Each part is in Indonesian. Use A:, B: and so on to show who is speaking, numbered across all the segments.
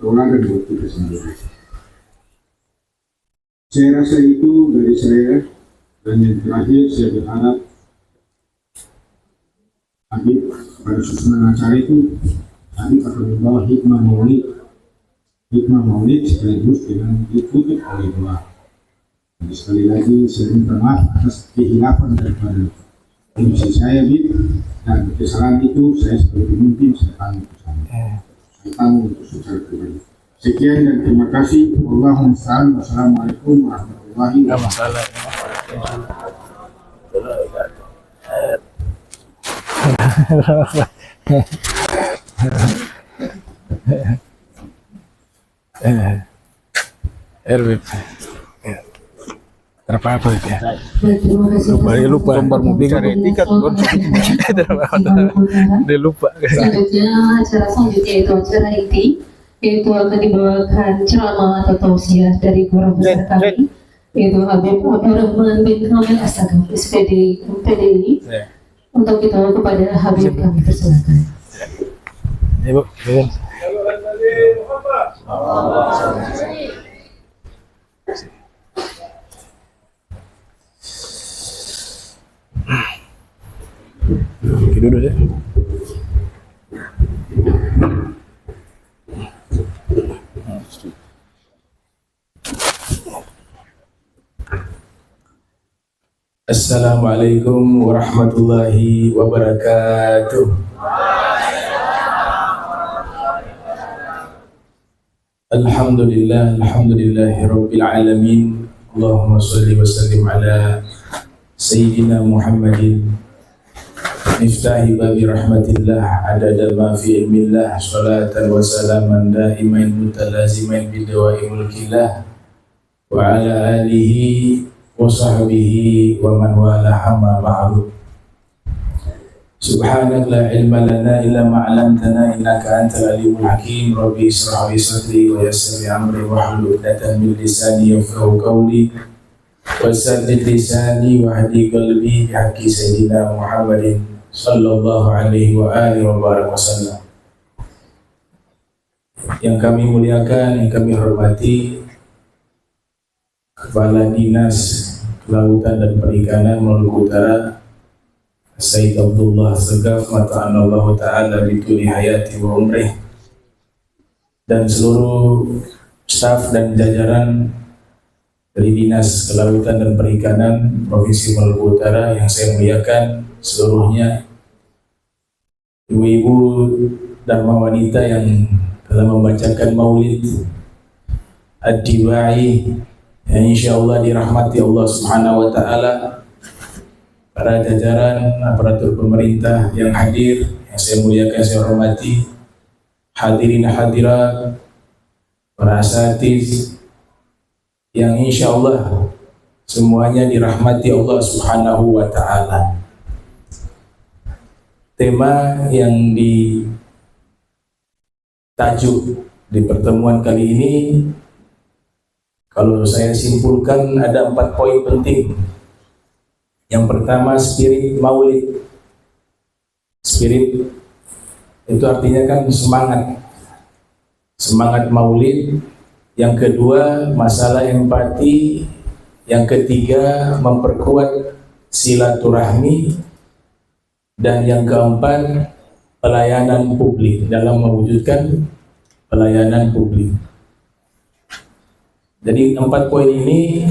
A: tauladan buat kita sendiri. Saya rasa itu dari saya, dan yang terakhir saya berharap Habib pada susunan acara itu Habib akan membawa hikmah maulid sekaligus dengan ditutup oleh doa. Jadi sekali lagi saya minta maaf atas kehilafan daripada fungsi saya, Habib, dan kesalahan itu saya sebagai pemimpin saya tanggung untuk secara pribadi. Sekian dan terima kasih. Wallahumma a'lam. Wassalamualaikum warahmatullahi
B: Apa ya?
C: Terima kasih.
B: Lupa lembar mobil cari tiket dia lupa.
C: Selanjutnya acara selanjutnya yaitu acara inti, yaitu akan dibawakan ceramah atau tausiah dari guru besar kami, yaitu Habib Abdurrahman bin Kamil Assagaf SPD PDI. Untuk kita kepada Habib kami persilakan.
B: Ibu, duduk deh.
D: Assalamualaikum warahmatullahi wabarakatuh. Alhamdulillahirabbil alamin. Allahumma shalli wa sallim ala sayyidina Muhammadin miftahi babi rahmatillah adada ma fi ilmillah salatan wa salaman daimain mutalazimain bidawai mulkillah wa ala alihi wa sahbihi wa man wala hamma ba'du. Subhanak la ilma lana illa ma 'allamtana innaka antal alimul hakim. Rabbi israh li sadri wa yassir li amri wahlul 'uqdatam min lisani yafqahu qawli wasaddid lisani wahdi qalbi bihaqqi sayyidina Muhammadin sallallahu alaihi wa alihi wa barak wasallam. Yang kami muliakan, yang kami hormati Kepala Dinas Kelautan dan Perikanan Maluku Utara Sayyid Abdullah Assagaf mata'anallahu ta'ala bituli hayati wa umrih, dan seluruh staf dan jajaran dari Dinas Kelautan dan Perikanan Provinsi Maluku Utara yang saya muliakan seluruhnya, ibu-ibu dan wanita yang telah membacakan maulid ad-diwa'i yang insyaallah dirahmati Allah Subhanahu wa ta'ala, para jajaran aparatur pemerintah yang hadir, yang saya muliakan, saya hormati, hadirin hadirat, para asatiz yang insyaallah semuanya dirahmati Allah Subhanahu wa ta'ala. Tema yang ditajuk di pertemuan kali ini, kalau saya simpulkan ada 4 poin penting. Yang pertama, spirit maulid. Spirit itu artinya kan semangat maulid. Yang kedua, masalah empati. Yang ketiga, memperkuat silaturahmi. Dan yang keempat, pelayanan publik, dalam mewujudkan pelayanan publik. Jadi 4 poin ini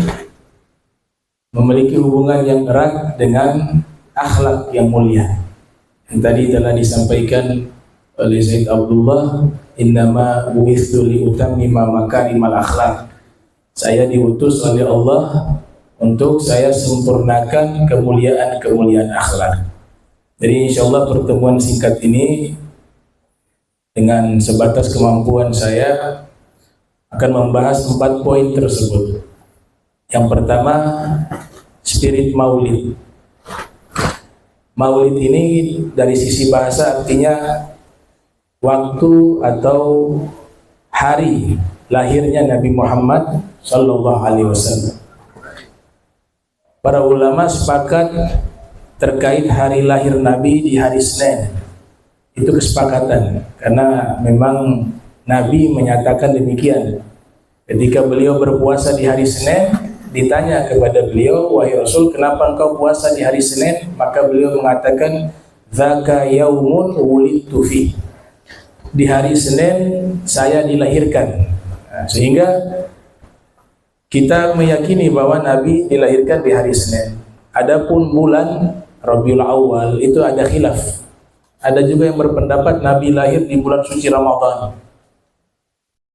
D: memiliki hubungan yang erat dengan akhlak yang mulia. Yang tadi telah disampaikan oleh Sayyid Abdullah, innama bu'itsu li utammima makarimal akhlak. Saya diutus oleh Allah untuk saya sempurnakan kemuliaan-kemuliaan akhlak. Jadi insyaallah pertemuan singkat ini dengan sebatas kemampuan saya akan membahas 4 poin tersebut. Yang pertama, spirit maulid. Maulid ini dari sisi bahasa artinya waktu atau hari lahirnya Nabi Muhammad sallallahu alaihi wasallam. Para ulama sepakat terkait hari lahir Nabi di hari Senin. Itu kesepakatan, karena memang Nabi menyatakan demikian. Ketika beliau berpuasa di hari Senin, ditanya kepada beliau, wahai Rasul, kenapa engkau puasa di hari Senin? Maka beliau mengatakan, dzaka yaumun wulidtu fi. Di hari Senin saya dilahirkan. Nah, sehingga kita meyakini bahwa Nabi dilahirkan di hari Senin. Adapun bulan Rabiul Awal itu ada khilaf. Ada juga yang berpendapat Nabi lahir di bulan suci Ramadan.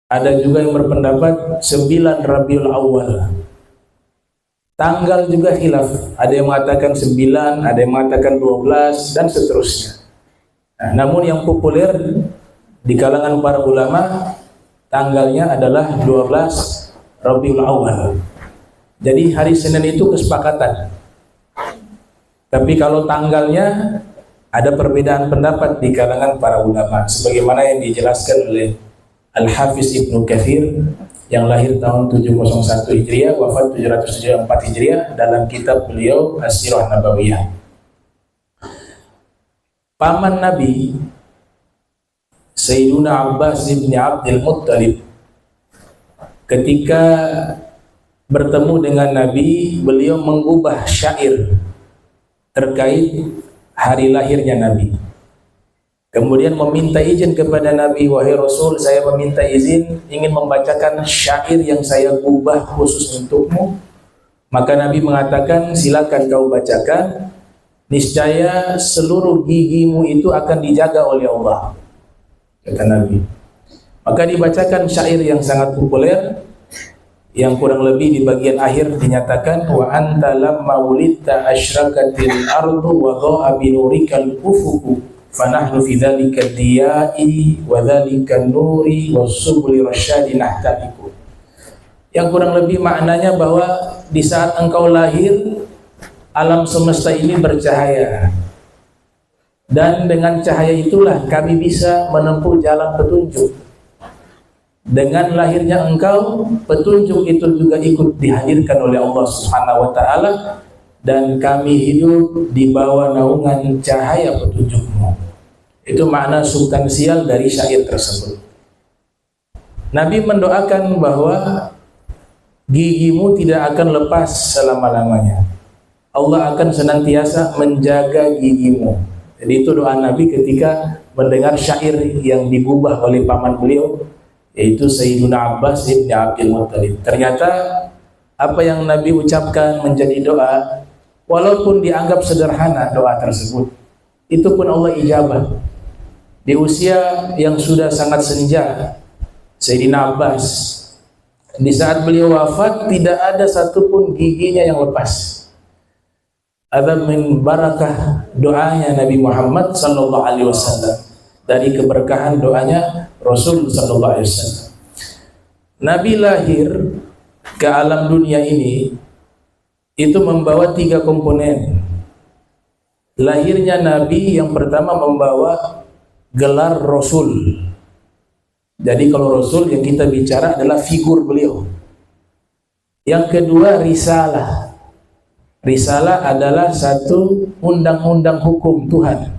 D: Ada juga yang berpendapat 9 Rabiul Awal. Tanggal juga khilaf. Ada yang mengatakan 9, ada yang mengatakan 12, dan seterusnya. Nah, namun yang populer di kalangan para ulama, tanggalnya adalah 12 Rabiul Awal. Jadi hari Senin itu kesepakatan. Tapi kalau tanggalnya ada perbedaan pendapat di kalangan para ulama, sebagaimana yang dijelaskan oleh Al-Hafiz Ibnu Katsir yang lahir tahun 701 Hijriah, wafat 774 Hijriah, dalam kitab beliau As-Sirah Nabawiyah. Paman Nabi Sayyiduna Abbas bin Abdul Muttalib ketika bertemu dengan Nabi, beliau mengubah syair terkait hari lahirnya Nabi. Kemudian meminta izin kepada Nabi, wahai Rasul, saya meminta izin ingin membacakan syair yang saya ubah khusus untukmu. Maka Nabi mengatakan, silakan kau bacakan, niscaya seluruh gigimu itu akan dijaga oleh Allah, kata Nabi. Maka dibacakan syair yang sangat populer, yang kurang lebih di bagian akhir dinyatakan, wa anta lamma wulidta asyrakatil ardu wa dha'a binurikal ufuku fanahnu fi dzalika diya'i wa dzalika nuri was-subuli rasyadi nahtadiku. Yang kurang lebih maknanya bahwa di saat engkau lahir, alam semesta ini bercahaya, dan dengan cahaya itulah kami bisa menempuh jalan petunjuk. Dengan lahirnya engkau, petunjuk itu juga ikut dihadirkan oleh Allah Subhanahu wa taala, dan kami hidup di bawah naungan cahaya petunjukmu. Itu makna substansial dari syair tersebut. Nabi mendoakan bahwa gigimu tidak akan lepas selama-lamanya. Allah akan senantiasa menjaga gigimu. Jadi itu doa Nabi ketika mendengar syair yang digubah oleh paman beliau, yaitu Sayyiduna Abbas bin Abdul Muttalib. Ternyata apa yang Nabi ucapkan menjadi doa, walaupun dianggap sederhana doa tersebut, itu pun Allah ijabah. Di usia yang sudah sangat senja, Sayyidina Abbas, di saat beliau wafat, tidak ada satupun giginya yang lepas. Ada min barakah doanya Nabi Muhammad sallallahu alaihi wasallam, dari keberkahan doanya Rasul sallallahu alaihi wasallam. Nabi lahir ke alam dunia ini itu membawa 3 komponen. Lahirnya Nabi yang pertama membawa gelar Rasul. Jadi kalau Rasul yang kita bicara adalah figur beliau. Yang kedua risalah. Risalah adalah satu undang-undang hukum Tuhan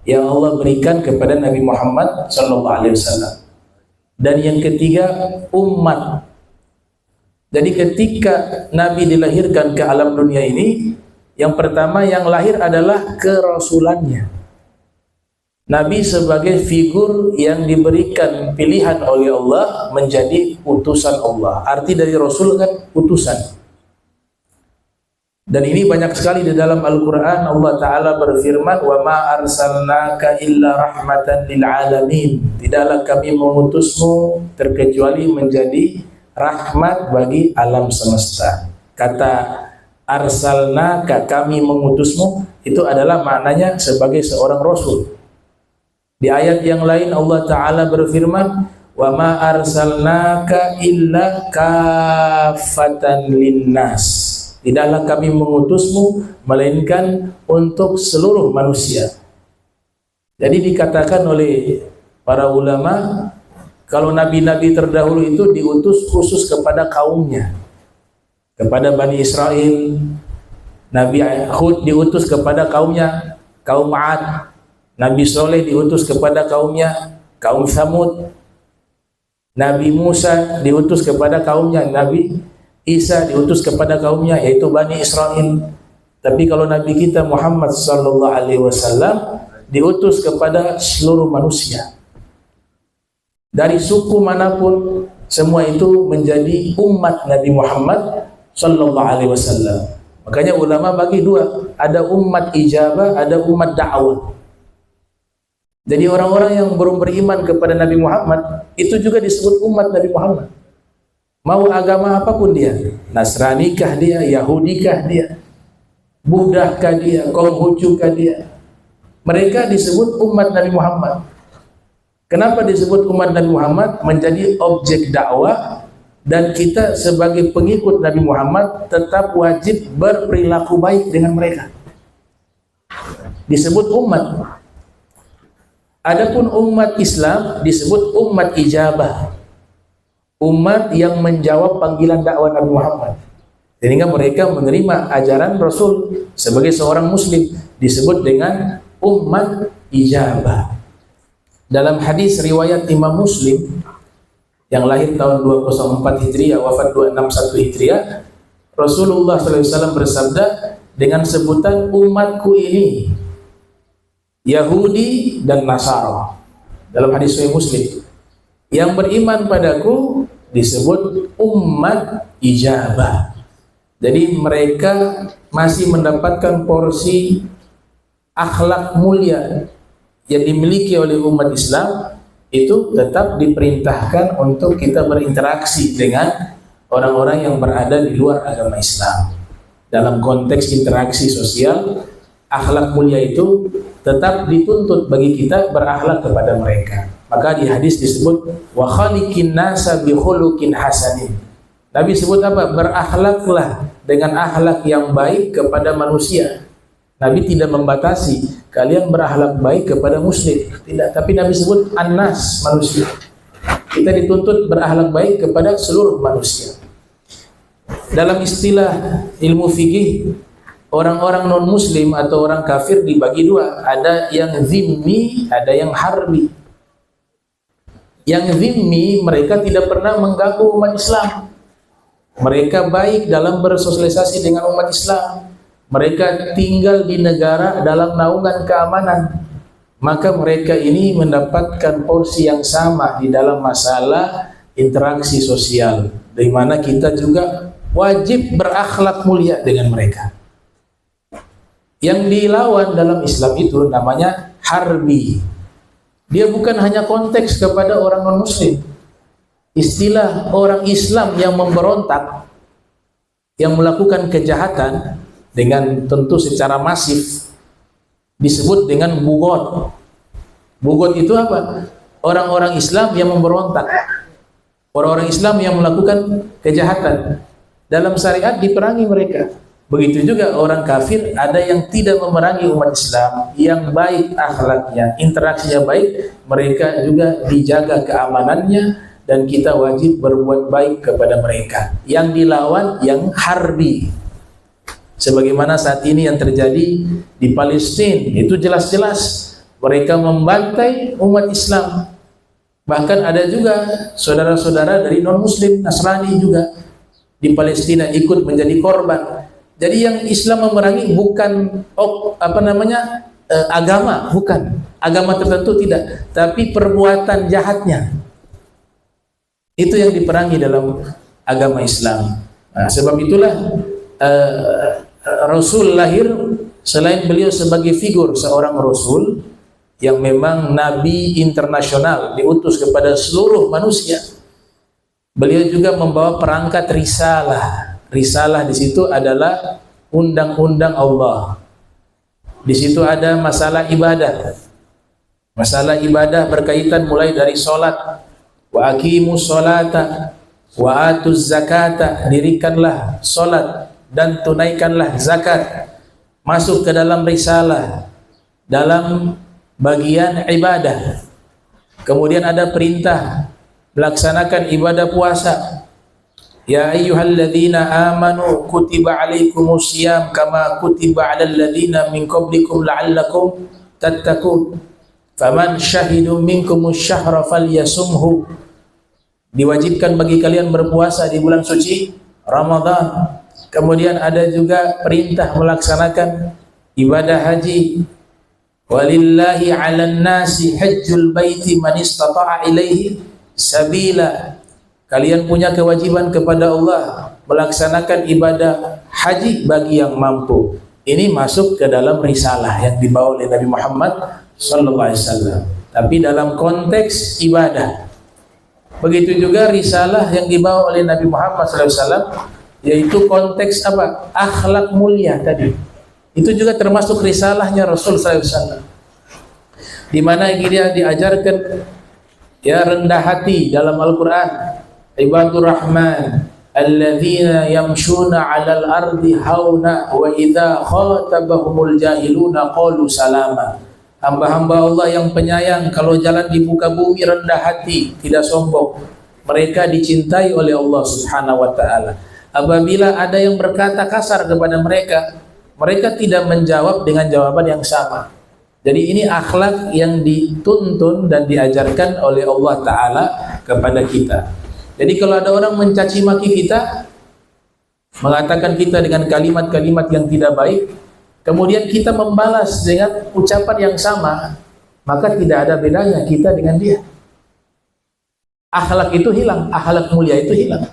D: yang Allah berikan kepada Nabi Muhammad SAW. Dan yang ketiga umat. Jadi ketika Nabi dilahirkan ke alam dunia ini, yang pertama yang lahir adalah kerasulannya. Nabi sebagai figur yang diberikan pilihan oleh Allah menjadi utusan Allah. Arti dari Rasul kan utusan. Dan ini banyak sekali di dalam Al-Quran. Allah Ta'ala berfirman, wa ma arsalnaka illa rahmatan lil alamin. Tidaklah kami mengutusmu terkecuali menjadi rahmat bagi alam semesta. Kata arsalnaka, kami mengutusmu, itu adalah maknanya sebagai seorang Rasul. Di ayat yang lain Allah Ta'ala berfirman, wa ma arsalnaka illa kafatan linnas. Tidaklah kami mengutusmu melainkan untuk seluruh manusia. Jadi dikatakan oleh para ulama, kalau nabi-nabi terdahulu itu diutus khusus kepada kaumnya, kepada Bani Israel. Nabi Hud diutus kepada kaumnya, kaum Ad. Nabi Soleh diutus kepada kaumnya, kaum Samud. Nabi Musa diutus kepada kaumnya, Nabi Isa diutus kepada kaumnya, yaitu Bani Israel. Tapi kalau Nabi kita Muhammad sallallahu alaihi wasallam diutus kepada seluruh manusia. Dari suku manapun, semua itu menjadi umat Nabi Muhammad sallallahu alaihi wasallam. Makanya ulama bagi dua, ada umat ijabah, ada umat dakwah. Jadi orang-orang yang belum beriman kepada Nabi Muhammad itu juga disebut umat Nabi Muhammad. Mau agama apapun dia, Nasranikah dia, Yahudikah dia, Buddhakah dia, Konghucukah dia, mereka disebut umat Nabi Muhammad. Kenapa disebut umat Nabi Muhammad? Menjadi objek dakwah, dan kita sebagai pengikut Nabi Muhammad tetap wajib berperilaku baik dengan mereka. Disebut umat. Adapun umat Islam disebut umat ijabah, umat yang menjawab panggilan dakwah Nabi Muhammad, sehingga mereka menerima ajaran Rasul sebagai seorang Muslim, disebut dengan umat ijabah. Dalam hadis riwayat Imam Muslim yang lahir tahun 204 Hijriah, wafat 261 Hijriah, Rasulullah SAW bersabda dengan sebutan umatku ini Yahudi dan Nasara. Dalam hadis Sahih Muslim, yang beriman padaku disebut umat ijabah. Jadi mereka masih mendapatkan porsi akhlak mulia yang dimiliki oleh umat Islam, itu tetap diperintahkan untuk kita berinteraksi dengan orang-orang yang berada di luar agama Islam. Dalam konteks interaksi sosial, akhlak mulia itu tetap dituntut bagi kita berakhlak kepada mereka. Maka di hadis disebut wa khaliqin nasa bi khuluqin hasanin. Nabi sebut apa? Berakhlaklah dengan akhlak yang baik kepada manusia. Nabi tidak membatasi kalian berakhlak baik kepada muslim, tidak, tapi Nabi sebut annas, manusia. Kita dituntut berakhlak baik kepada seluruh manusia. Dalam istilah ilmu fikih, orang-orang non-muslim atau orang kafir dibagi dua. Ada yang zimmi, ada yang harbi. Yang zimmi, mereka tidak pernah mengganggu umat Islam. Mereka baik dalam bersosialisasi dengan umat Islam. Mereka tinggal di negara dalam naungan keamanan. Maka mereka ini mendapatkan porsi yang sama di dalam masalah interaksi sosial, di mana kita juga wajib berakhlak mulia dengan mereka. Yang dilawan dalam Islam itu namanya harbi. Dia bukan hanya konteks kepada orang non-muslim. Istilah orang Islam yang memberontak, yang melakukan kejahatan dengan tentu secara masif, disebut dengan bugot. Bugot itu apa? Orang-orang Islam yang memberontak, orang-orang Islam yang melakukan kejahatan. Dalam syariat diperangi mereka. Begitu juga orang kafir, ada yang tidak memerangi umat Islam, yang baik akhlaknya, interaksinya baik, mereka juga dijaga keamanannya, dan kita wajib berbuat baik kepada mereka. Yang dilawan yang harbi, sebagaimana saat ini yang terjadi di Palestina, itu jelas-jelas mereka membantai umat Islam. Bahkan ada juga saudara-saudara dari non-muslim, Nasrani juga di Palestina ikut menjadi korban. Jadi yang Islam memerangi bukan agama, bukan agama tertentu, tidak, tapi perbuatan jahatnya. Itu yang diperangi dalam agama Islam. Nah, sebab itulah Rasul lahir, selain beliau sebagai figur seorang Rasul yang memang Nabi internasional, diutus kepada seluruh manusia, beliau juga membawa perangkat risalah. Risalah di situ adalah undang-undang Allah. Di situ ada masalah ibadah. Masalah ibadah berkaitan mulai dari sholat. Wa aqimus sholata wa atuz zakata, dirikanlah sholat dan tunaikanlah zakat. Masuk ke dalam risalah, dalam bagian ibadah. Kemudian ada perintah melaksanakan ibadah puasa. Ya ayyuhalladzina amanu kutiba alaikumus syiyam kama kutiba alal ladzina min qablikum la'allakum tattaqun. Faman syahidu minkumus syahra falyasumhu. diwajibkan bagi kalian berpuasa di bulan suci Ramadan. Kemudian ada juga perintah melaksanakan ibadah haji. Walillahi 'alan nasi hajjul baiti man istata'a ilaihi sabila. Kalian punya kewajiban kepada Allah melaksanakan ibadah haji bagi yang mampu. Ini masuk ke dalam risalah yang dibawa oleh Nabi Muhammad sallallahu alaihi wasallam, tapi dalam konteks ibadah. Begitu juga risalah yang dibawa oleh Nabi Muhammad sallallahu alaihi wasallam, yaitu konteks apa? Akhlak mulia tadi. Itu juga termasuk risalahnya Rasul sallallahu alaihi wasallam, di mana dia diajarkan ya rendah hati dalam Al-Qur'an. Ibadur Rahman alladzina yamshuna 'alal ardi hauna wa idza khatabahumul jahiluna qalu salama. Hamba-hamba Allah yang penyayang, kalau jalan di muka bumi rendah hati, tidak sombong. Mereka dicintai oleh Allah Subhanahu wa taala. Apabila ada yang berkata kasar kepada mereka, mereka tidak menjawab dengan jawaban yang sama. Jadi ini akhlak yang dituntun dan diajarkan oleh Allah Ta'ala kepada kita. Jadi kalau ada orang mencaci maki kita, mengatakan kita dengan kalimat-kalimat yang tidak baik, kemudian kita membalas dengan ucapan yang sama, maka tidak ada bedanya kita dengan dia. Akhlak itu hilang, akhlak mulia itu hilang.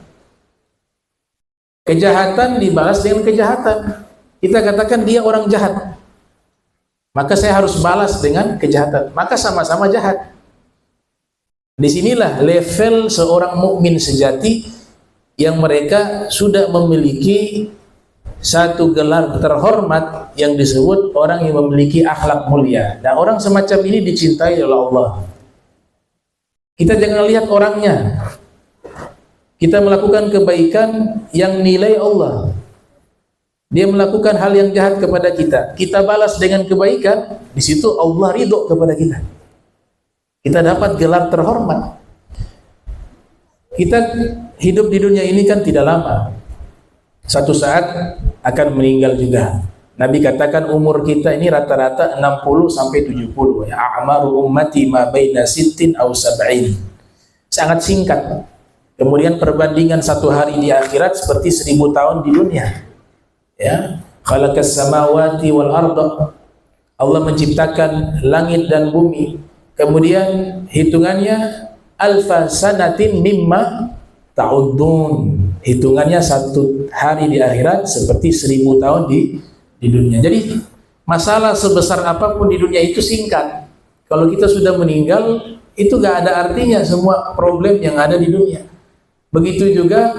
D: Kejahatan dibalas dengan kejahatan. Kita katakan dia orang jahat, maka saya harus balas dengan kejahatan, maka sama-sama jahat. Disinilah level seorang mukmin sejati, yang mereka sudah memiliki satu gelar terhormat yang disebut orang yang memiliki akhlak mulia. Dan orang semacam ini dicintai oleh Allah. Kita jangan lihat orangnya, kita melakukan kebaikan yang nilai Allah. Dia melakukan hal yang jahat kepada kita, kita balas dengan kebaikan, di situ Allah ridho kepada kita. Kita dapat gelar terhormat. Kita hidup di dunia ini kan tidak lama. Satu saat akan meninggal juga. Nabi katakan umur kita ini rata-rata 60 sampai 70. Ya, a'maru ummati ma baina sittin aw sab'in. Sangat singkat. Kemudian perbandingan satu hari di akhirat seperti 1000 tahun di dunia. Ya, khalaqas samawati wal arda. Allah menciptakan langit dan bumi. Kemudian hitungannya alfa sanatin mimma ta'uddun. Hitungannya satu hari di akhirat seperti 1000 tahun di dunia. Jadi masalah sebesar apapun di dunia itu singkat. Kalau kita sudah meninggal, itu gak ada artinya semua problem yang ada di dunia. Begitu juga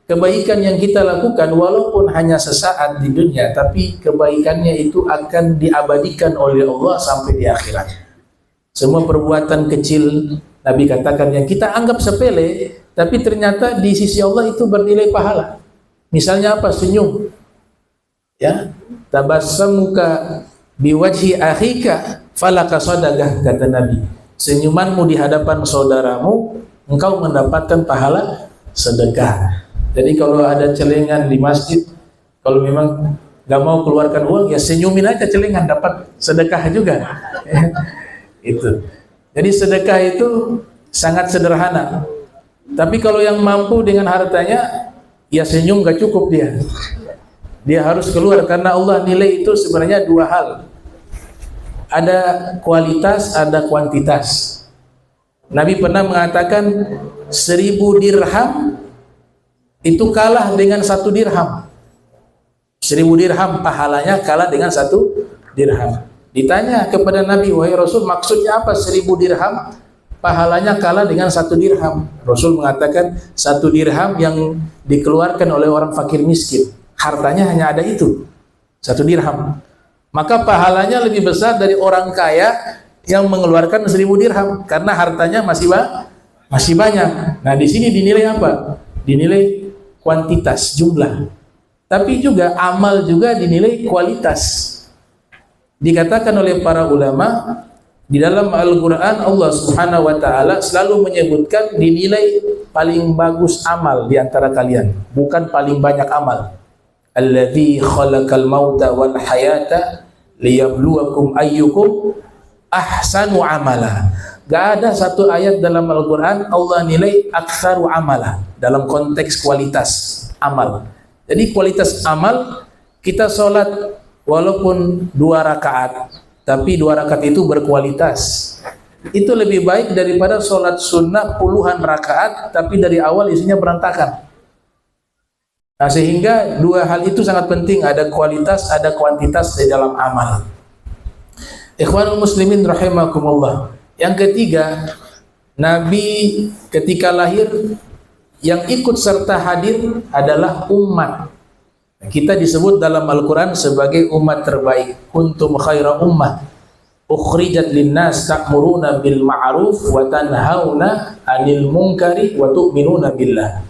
D: kebaikan yang kita lakukan, walaupun hanya sesaat di dunia, tapi kebaikannya itu akan diabadikan oleh Allah sampai di akhirat. Semua perbuatan kecil, Nabi katakan, yang kita anggap sepele, tapi ternyata di sisi Allah itu bernilai pahala. Misalnya apa? Senyum. Ya, tabassamuka biwajhi akhika falaka sadaqah, kata Nabi. Senyumanmu di hadapan saudaramu, engkau mendapatkan pahala sedekah. Jadi kalau ada celengan di masjid, kalau memang nggak mau keluarkan uang, ya senyumin aja celengan, dapat sedekah juga. Itu. Jadi sedekah itu sangat sederhana. Tapi kalau yang mampu dengan hartanya, ya senyum gak cukup dia. Dia harus keluar, karena Allah nilai itu sebenarnya dua hal. Ada kualitas, ada kuantitas. Nabi pernah mengatakan 1000 dirham itu kalah dengan 1 dirham. 1000 dirham pahalanya kalah dengan 1 dirham. Ditanya kepada Nabi, wahai Rasul, maksudnya apa 1000 dirham pahalanya kalah dengan 1 dirham? Rasul mengatakan 1 dirham yang dikeluarkan oleh orang fakir miskin, hartanya hanya ada itu, 1 dirham. Maka pahalanya lebih besar dari orang kaya yang mengeluarkan 1000 dirham, karena hartanya masih banyak. Nah, di sini dinilai apa? Dinilai kuantitas, jumlah. Tapi juga amal juga dinilai kualitas. Dikatakan oleh para ulama, di dalam Al-Quran Allah Subhanahu wa ta'ala selalu menyebutkan dinilai paling bagus amal di antara kalian, bukan paling banyak amal. Alladzi khalaqal mauta wal hayata liyabluwakum ayyukum ahsanu amala. Gak ada satu ayat dalam Al-Quran Allah nilai aktsaru amala dalam konteks kualitas amal. Jadi kualitas amal, kita sholat walaupun 2 rakaat, tapi 2 rakaat itu berkualitas. Itu lebih baik daripada sholat sunnah puluhan rakaat, tapi dari awal isinya berantakan. Nah, sehingga 2 hal itu sangat penting, ada kualitas, ada kuantitas di dalam amal. Ikhwanul muslimin rahimakumullah. Yang ketiga, Nabi ketika lahir yang ikut serta hadir adalah umat. Kita disebut dalam Al-Quran sebagai umat terbaik. Kuntum khaira ummah ukhrijat linnas ta'muruna bil ma'ruf wa tanhauna 'anil munkari wa tu'minuna billah.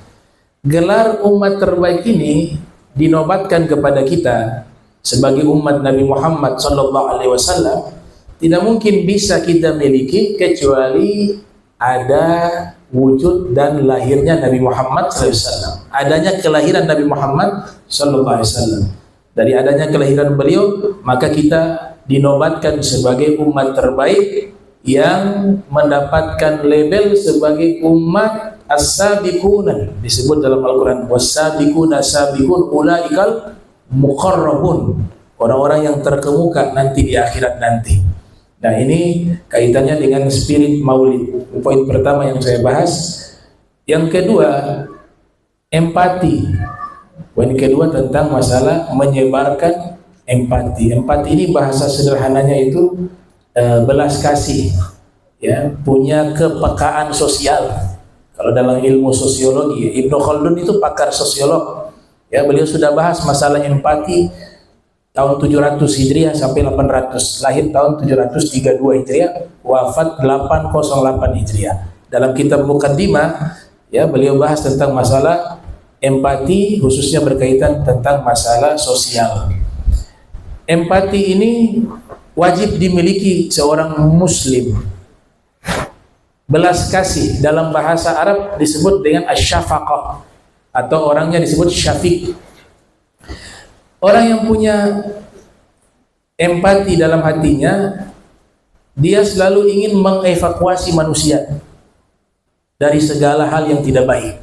D: Gelar umat terbaik ini dinobatkan kepada kita sebagai umat Nabi Muhammad sallallahu alaihi wasallam. Tidak mungkin bisa kita miliki kecuali ada wujud dan lahirnya Nabi Muhammad SAW. Adanya kelahiran Nabi Muhammad SAW. Dari adanya kelahiran beliau, maka kita dinobatkan sebagai umat terbaik yang mendapatkan label sebagai umat as-sabiquna. Disebut dalam Al-Quran, was-sabiquna sabiqun ulaikal muqarrabun. Orang-orang yang terkemuka nanti di akhirat nanti. Nah, ini kaitannya dengan spirit maulid. Poin pertama yang saya bahas. Yang kedua, empati. Poin kedua tentang masalah menyebarkan empati. Empati ini bahasa sederhananya itu belas kasih, ya, punya kepekaan sosial. Kalau dalam ilmu sosiologi, Ibnu Khaldun itu pakar sosiolog. Ya, beliau sudah bahas masalah empati tahun 700 Hijriah sampai 800, lahir tahun 732 Hijriah, wafat 808 Hijriah. Dalam kitab Muqaddimah, ya, beliau bahas tentang masalah empati, khususnya berkaitan tentang masalah sosial. Empati ini wajib dimiliki seorang muslim. Belas kasih dalam bahasa Arab disebut dengan asyafaqah, atau orangnya disebut syafiq. Orang yang punya empati dalam hatinya, dia selalu ingin mengevakuasi manusia dari segala hal yang tidak baik.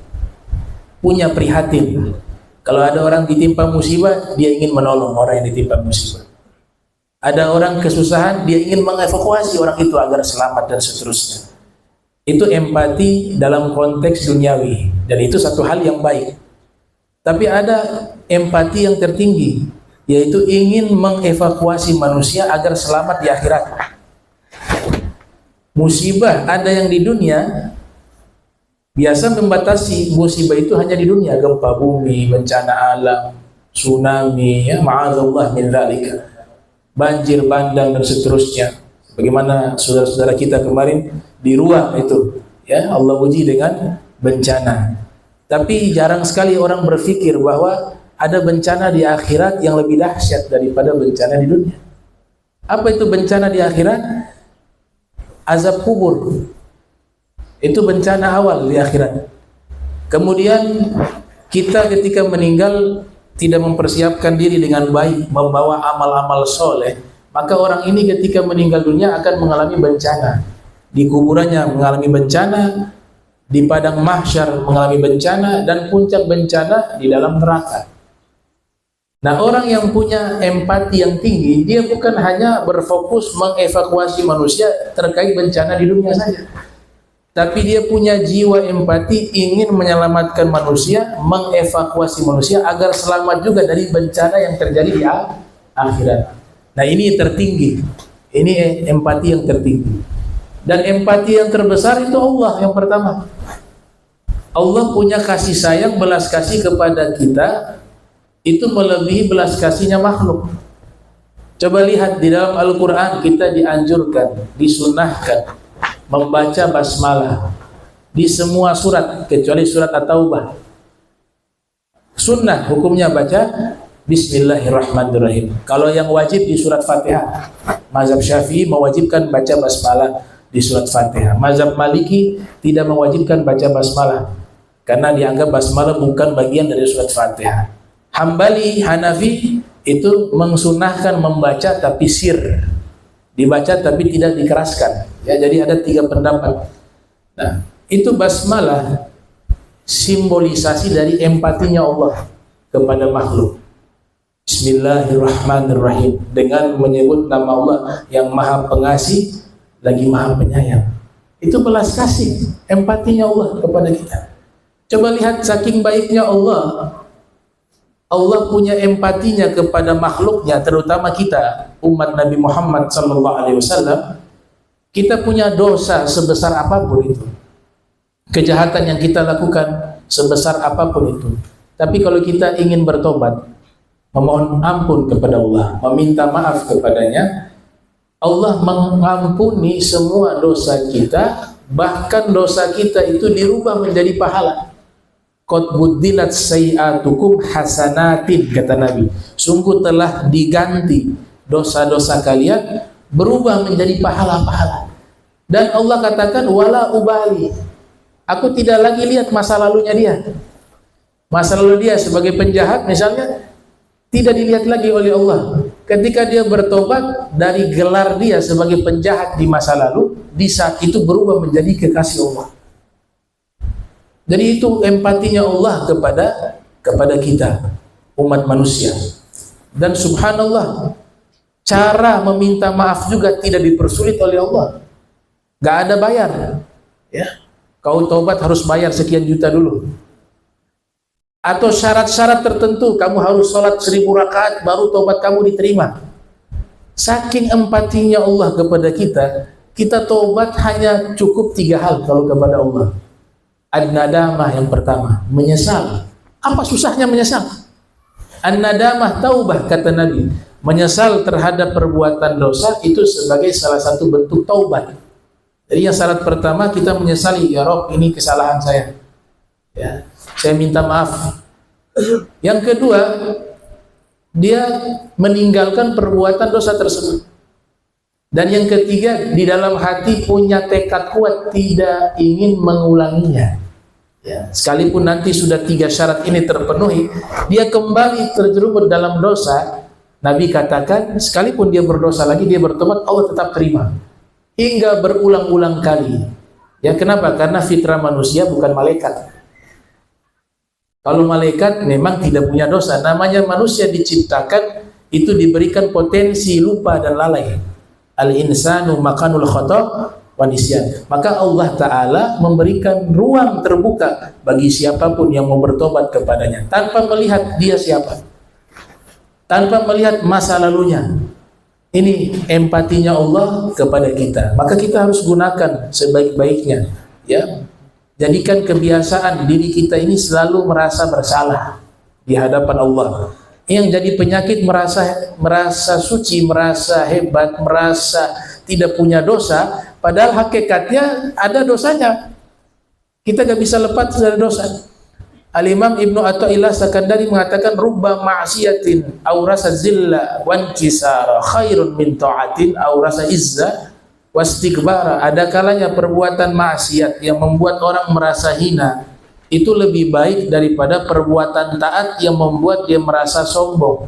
D: Punya prihatin. Kalau ada orang ditimpa musibah, dia ingin menolong orang yang ditimpa musibah. Ada orang kesusahan, dia ingin mengevakuasi orang itu agar selamat dan seterusnya. Itu empati dalam konteks duniawi, dan itu satu hal yang baik. Tapi ada empati yang tertinggi, yaitu ingin mengevakuasi manusia agar selamat di akhirat. Musibah ada yang di dunia, biasa membatasi musibah itu hanya di dunia, gempa bumi, bencana alam, tsunami, ya, ma'adzallah min dzalika, banjir bandang dan seterusnya. Bagaimana saudara-saudara kita kemarin di Ruang itu, ya, Allah uji dengan bencana. Tapi jarang sekali orang berpikir bahwa ada bencana di akhirat yang lebih dahsyat daripada bencana di dunia. Apa itu bencana di akhirat? Azab kubur. Itu bencana awal di akhirat. Kemudian kita ketika meninggal tidak mempersiapkan diri dengan baik, membawa amal-amal soleh, maka orang ini ketika meninggal dunia akan mengalami bencana. Di kuburannya mengalami bencana, di padang mahsyar mengalami bencana, dan puncak bencana di dalam neraka. Nah, orang yang punya empati yang tinggi, dia bukan hanya berfokus mengevakuasi manusia terkait bencana di dunia saja, tapi dia punya jiwa empati, ingin menyelamatkan manusia, mengevakuasi manusia agar selamat juga dari bencana yang terjadi di akhirat. Nah, ini tertinggi, ini empati yang tertinggi. Dan empati yang terbesar itu Allah yang pertama. Allah punya kasih sayang, belas kasih kepada kita, itu melebihi belas kasihnya makhluk. Coba lihat di dalam Al-Quran, kita dianjurkan, disunahkan membaca basmalah di semua surat kecuali surat At-Taubah. Sunnah hukumnya baca Bismillahirrahmanirrahim. Kalau yang wajib di surat Fatihah, mazhab Syafi'i mewajibkan baca basmalah di surat Fatihah. Mazhab Maliki tidak mewajibkan baca basmalah karena dianggap basmalah bukan bagian dari surat Fatihah. Hambali, Hanafi itu mengsunahkan membaca tapi sir, dibaca tapi tidak dikeraskan. Ya, jadi ada 3 pendapat. Nah, itu basmalah simbolisasi dari empatinya Allah kepada makhluk. Bismillahirrahmanirrahim, dengan menyebut nama Allah yang Maha Pengasih lagi Maha Penyayang. Itu belas kasih, empatinya Allah kepada kita. Coba lihat saking baiknya Allah. Allah punya empatinya kepada makhluknya, terutama kita umat Nabi Muhammad SAW. Kita punya dosa sebesar apapun itu, kejahatan yang kita lakukan sebesar apapun itu, tapi kalau kita ingin bertobat, memohon ampun kepada Allah, meminta maaf kepadanya, Allah mengampuni semua dosa kita. Bahkan dosa kita itu dirubah menjadi pahala. Qad buddilat sayi'atukum hasanatin, kata Nabi. Sungguh telah diganti dosa-dosa kalian berubah menjadi pahala-pahala. Dan Allah katakan wala ubali. Aku tidak lagi lihat masa lalunya dia. Masa lalu dia sebagai penjahat misalnya tidak dilihat lagi oleh Allah. Ketika dia bertobat dari gelar dia sebagai penjahat di masa lalu, di saat itu berubah menjadi kekasih Allah. Jadi itu empatinya Allah kepada kita, umat manusia. Dan subhanallah, cara meminta maaf juga tidak dipersulit oleh Allah. Gak ada bayar. Ya, kau taubat harus bayar sekian juta dulu. Atau syarat-syarat tertentu, kamu harus sholat 1000 rakaat baru taubat kamu diterima. Saking empatinya Allah kepada kita, kita taubat hanya cukup 3 hal kalau kepada Allah. An-nadamah yang pertama, menyesal. Apa susahnya menyesal? An-nadamah taubah, kata Nabi. Menyesal terhadap perbuatan dosa itu sebagai salah satu bentuk taubat. Jadi yang syarat pertama kita menyesali, ya Rob, ini kesalahan saya. Ya, saya minta maaf. Yang kedua, dia meninggalkan perbuatan dosa tersebut. Dan yang ketiga, di dalam hati punya tekad kuat tidak ingin mengulanginya. Ya, sekalipun nanti sudah 3 syarat ini terpenuhi, dia kembali terjerumus dalam dosa. Nabi katakan, sekalipun dia berdosa lagi, dia bertobat, Allah tetap terima. Hingga berulang-ulang kali. Ya, kenapa? Karena fitrah manusia bukan malaikat. Kalau malaikat memang tidak punya dosa. Namanya manusia diciptakan itu diberikan potensi lupa dan lalai. Al-insanu makanul khata' wa nisyan. Maka Allah Ta'ala memberikan ruang terbuka bagi siapapun yang mau bertobat kepadanya tanpa melihat dia siapa, tanpa melihat masa lalunya. Ini empatinya Allah kepada kita. Maka kita harus gunakan sebaik-baiknya. Ya, jadikan kebiasaan diri kita ini selalu merasa bersalah di hadapan Allah. Yang jadi penyakit merasa suci, merasa hebat, merasa tidak punya dosa, padahal hakikatnya ada dosanya. Kita gak bisa lepas dari dosa. Al-Imam Ibnu Athaillah Sakandari mengatakan rubba ma'siyatin aw rasa zilla wan kisara khairun min ta'atin aw rasa izza wastikbara. Ada kalanya perbuatan maksiat yang membuat orang merasa hina itu lebih baik daripada perbuatan taat yang membuat dia merasa sombong.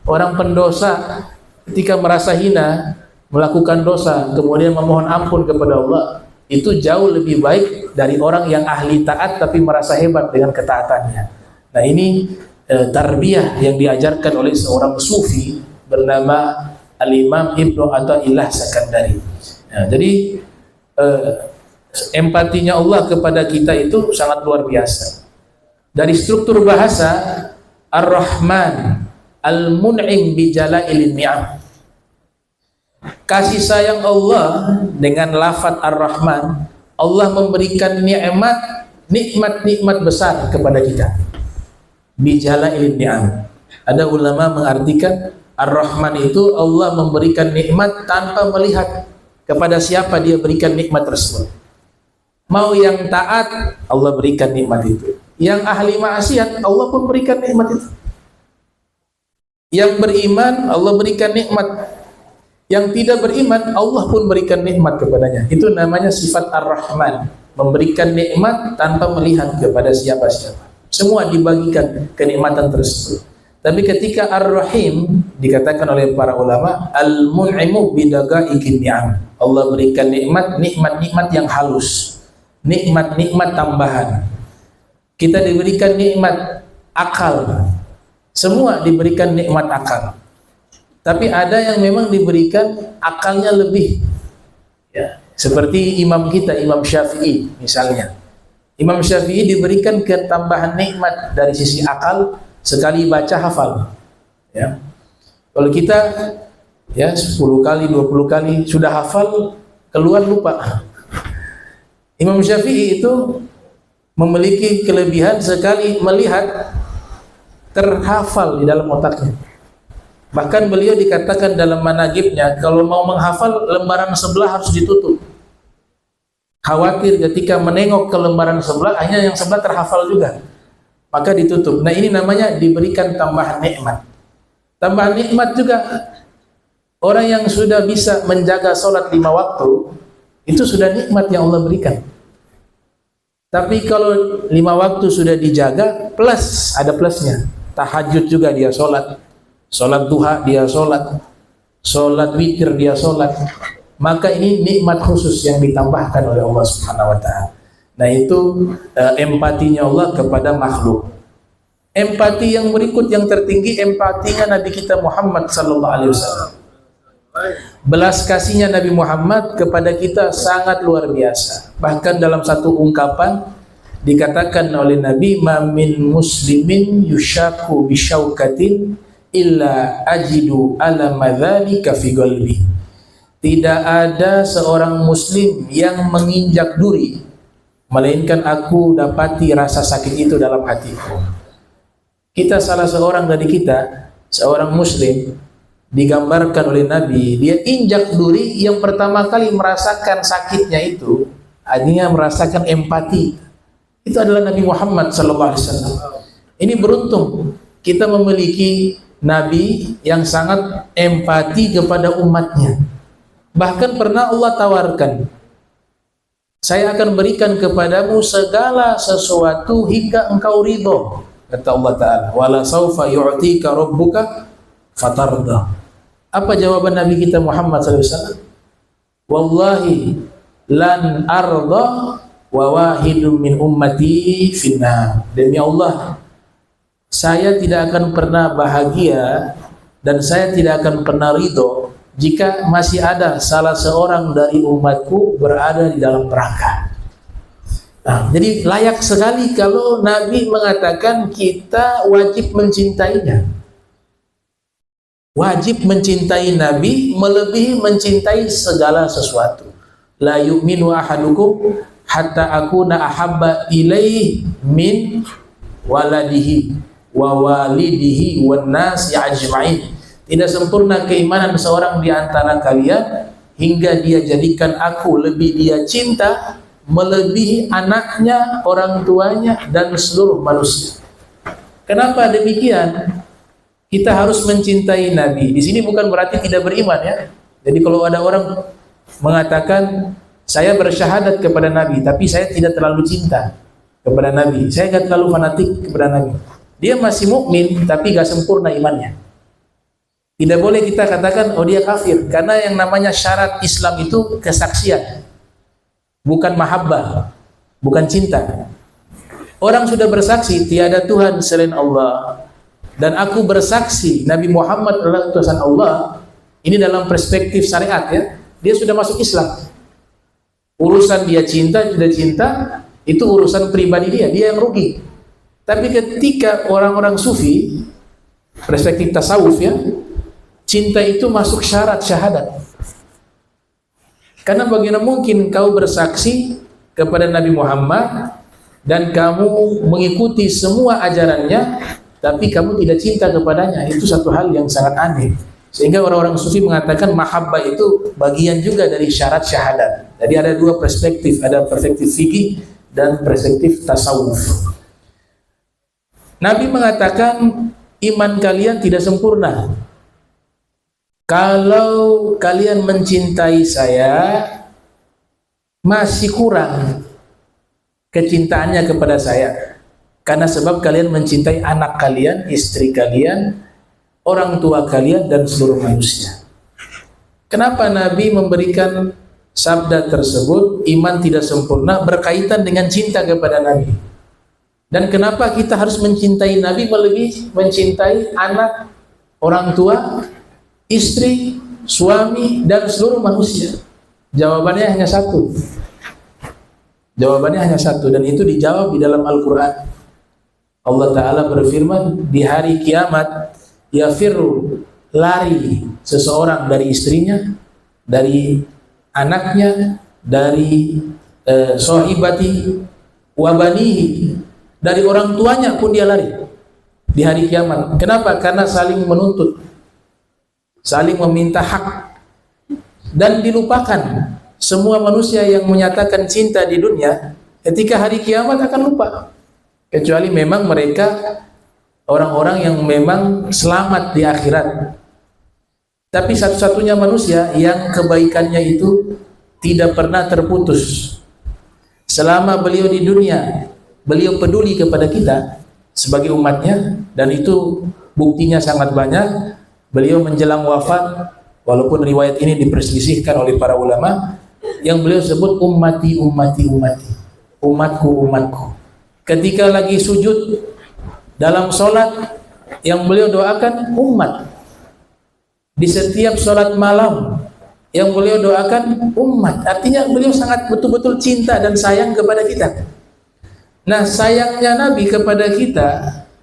D: Orang pendosa ketika merasa hina melakukan dosa kemudian memohon ampun kepada Allah, itu jauh lebih baik dari orang yang ahli taat tapi merasa hebat dengan ketaatannya. Nah, ini tarbiyah yang diajarkan oleh seorang sufi bernama Al-Imam Ibnu Athaillah Sakandari. Nah, jadi empatinya Allah kepada kita itu sangat luar biasa. Dari struktur bahasa, Ar-Rahman Al-Mun'im bi Jala'ilin Ni'am. Kasih sayang Allah dengan lafaz Ar-Rahman, Allah memberikan nikmat-nikmat besar kepada kita. Bi Jala'ilin Ni'am. Ada ulama mengartikan Ar-Rahman itu Allah memberikan nikmat tanpa melihat kepada siapa dia berikan nikmat tersebut. Mau yang taat, Allah berikan nikmat itu. Yang ahli maksiat, Allah pun berikan nikmat itu. Yang beriman, Allah berikan nikmat. Yang tidak beriman, Allah pun berikan nikmat kepadanya. Itu namanya sifat Ar-Rahman, memberikan nikmat tanpa melihat kepada siapa-siapa. Semua dibagikan kenikmatan tersebut. Tapi ketika Ar-Rahim dikatakan oleh para ulama, Al-Mun'imu bidagaikin ni'am. Allah berikan nikmat yang halus, nikmat tambahan. Kita diberikan nikmat akal, semua diberikan nikmat akal. Tapi ada yang memang diberikan akalnya lebih, ya. Seperti imam kita, Imam Syafi'i misalnya. Imam Syafi'i diberikan ketambahan nikmat dari sisi akal, sekali baca hafal, ya. Kalau kita ya 10 kali 20 kali sudah hafal, keluar lupa. Imam Syafi'i itu memiliki kelebihan sekali melihat terhafal di dalam otaknya. Bahkan beliau dikatakan dalam managibnya, kalau mau menghafal lembaran sebelah harus ditutup. Khawatir ketika menengok ke lembaran sebelah, hanya yang sebelah terhafal juga, maka ditutup. Nah, ini namanya diberikan tambahan nikmat. Tambahan nikmat juga, orang yang sudah bisa menjaga sholat 5 waktu, itu sudah nikmat yang Allah berikan. Tapi kalau 5 waktu sudah dijaga, plus, ada plusnya. Tahajud juga dia sholat, sholat duha dia sholat, sholat witir dia sholat. Maka ini nikmat khusus yang ditambahkan oleh Allah Subhanahu wa ta'ala. Nah, itu empatinya Allah kepada makhluk. Empati yang berikut yang tertinggi, empatinya Nabi kita Muhammad sallallahu alaihi wasallam. Belas kasihnya Nabi Muhammad kepada kita sangat luar biasa. Bahkan dalam satu ungkapan dikatakan oleh Nabi, "Ma min muslimin yushaku bisyaukatin illa ajidu ala madzalika fi qalbi." Tidak ada seorang muslim yang menginjak duri, melainkan aku dapati rasa sakit itu dalam hatiku. Kita, salah seorang dari kita, seorang muslim, digambarkan oleh Nabi, dia injak duri, yang pertama kali merasakan sakitnya itu, artinya merasakan empati, itu adalah Nabi Muhammad SAW. Ini beruntung kita memiliki Nabi yang sangat empati kepada umatnya. Bahkan pernah Allah tawarkan, saya akan berikan kepadamu segala sesuatu hingga engkau ridho, kata Allah Ta'ala, wala sawfa yu'tika rabbuka fatarda. Apa jawaban Nabi kita Muhammad SAW? Wallahi lan arda wa wahidun min ummati finnar. Demi Allah, saya tidak akan pernah bahagia dan saya tidak akan pernah ridho jika masih ada salah seorang dari umatku berada di dalam neraka. Nah, jadi layak sekali kalau Nabi mengatakan kita wajib mencintainya. Wajib mencintai Nabi melebihi mencintai segala sesuatu. La yu'minu ahadukum hatta akuna ahabba ilaihi min waladihi wa walidihi wan nasi ajma'in. Tidak sempurna keimanan seorang di antara kalian hingga dia jadikan aku lebih dia cinta melebihi anaknya, orang tuanya, dan seluruh manusia. Kenapa demikian? Kita harus mencintai Nabi. Di sini bukan berarti tidak beriman, ya. Jadi kalau ada orang mengatakan saya bersyahadat kepada Nabi, tapi saya tidak terlalu cinta kepada Nabi, saya tidak terlalu fanatik kepada Nabi, dia masih mukmin tapi gak sempurna imannya. Tidak boleh kita katakan oh dia kafir, karena yang namanya syarat Islam itu kesaksian, bukan mahabbah, bukan cinta. Orang sudah bersaksi tiada Tuhan selain Allah, dan aku bersaksi Nabi Muhammad adalah utusan Allah. Ini dalam perspektif syariat, ya, dia sudah masuk Islam. Urusan dia cinta tidak cinta itu urusan pribadi dia yang rugi. Tapi ketika orang-orang sufi, perspektif tasawuf, ya, cinta itu masuk syarat syahadat. Karena bagaimana mungkin kau bersaksi kepada Nabi Muhammad dan kamu mengikuti semua ajarannya, tapi kamu tidak cinta kepadanya? Itu satu hal yang sangat aneh. Sehingga orang-orang sufi mengatakan mahabbah itu bagian juga dari syarat syahadat. Jadi ada dua perspektif, ada perspektif fikih dan perspektif tasawuf. Nabi mengatakan iman kalian tidak sempurna kalau kalian mencintai saya masih kurang kecintaannya kepada saya. Karena sebab kalian mencintai anak kalian, istri kalian, orang tua kalian, dan seluruh manusia. Kenapa Nabi memberikan sabda tersebut? Iman tidak sempurna berkaitan dengan cinta kepada Nabi. Dan kenapa kita harus mencintai Nabi melebihi mencintai anak, orang tua, istri, suami, dan seluruh manusia? Jawabannya hanya satu. Jawabannya hanya satu, dan itu dijawab di dalam Al-Quran. Allah Ta'ala berfirman, di hari kiamat, yafirru, lari seseorang dari istrinya, dari anaknya, dari sohibati, wabanihi, dari orang tuanya pun dia lari di hari kiamat. Kenapa? Karena saling menuntut, saling meminta hak, dan dilupakan. Semua manusia yang menyatakan cinta di dunia ketika hari kiamat akan lupa, kecuali memang mereka orang-orang yang memang selamat di akhirat. Tapi satu-satunya manusia yang kebaikannya itu tidak pernah terputus. Selama beliau di dunia, beliau peduli kepada kita sebagai umatnya, dan itu buktinya sangat banyak. Beliau menjelang wafat, walaupun riwayat ini diperselisihkan oleh para ulama, yang beliau sebut ummati, ummati, ummati, umatku, umatku. Ketika lagi sujud dalam sholat, yang beliau doakan umat. Di setiap sholat malam, yang beliau doakan umat. Artinya beliau sangat betul-betul cinta dan sayang kepada kita. Nah, sayangnya Nabi kepada kita,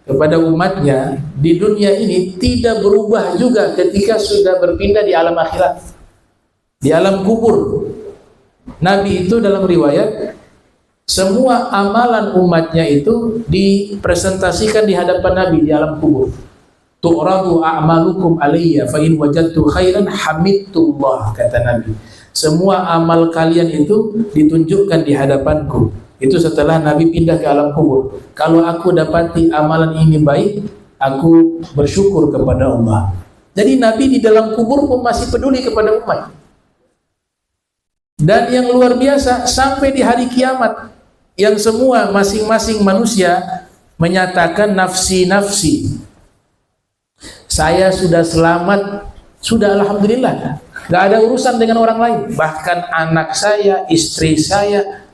D: kepada umatnya di dunia ini tidak berubah juga ketika sudah berpindah di alam akhirat, di alam kubur. Nabi itu dalam riwayat, semua amalan umatnya itu dipresentasikan di hadapan Nabi di alam kubur. Tu'radu a'malukum alayya fa in wajadtu khairan hamidtullah, kata Nabi. Semua amal kalian itu ditunjukkan di hadapanku. Itu setelah Nabi pindah ke alam kubur. Kalau aku dapati amalan ini baik, aku bersyukur kepada Allah. Jadi Nabi di dalam kubur pun masih peduli kepada umat. Dan yang luar biasa, sampai di hari kiamat, yang semua masing-masing manusia menyatakan nafsi-nafsi. Saya sudah selamat, sudah alhamdulillah. Gak ada urusan dengan orang lain. Bahkan anak saya, istri saya,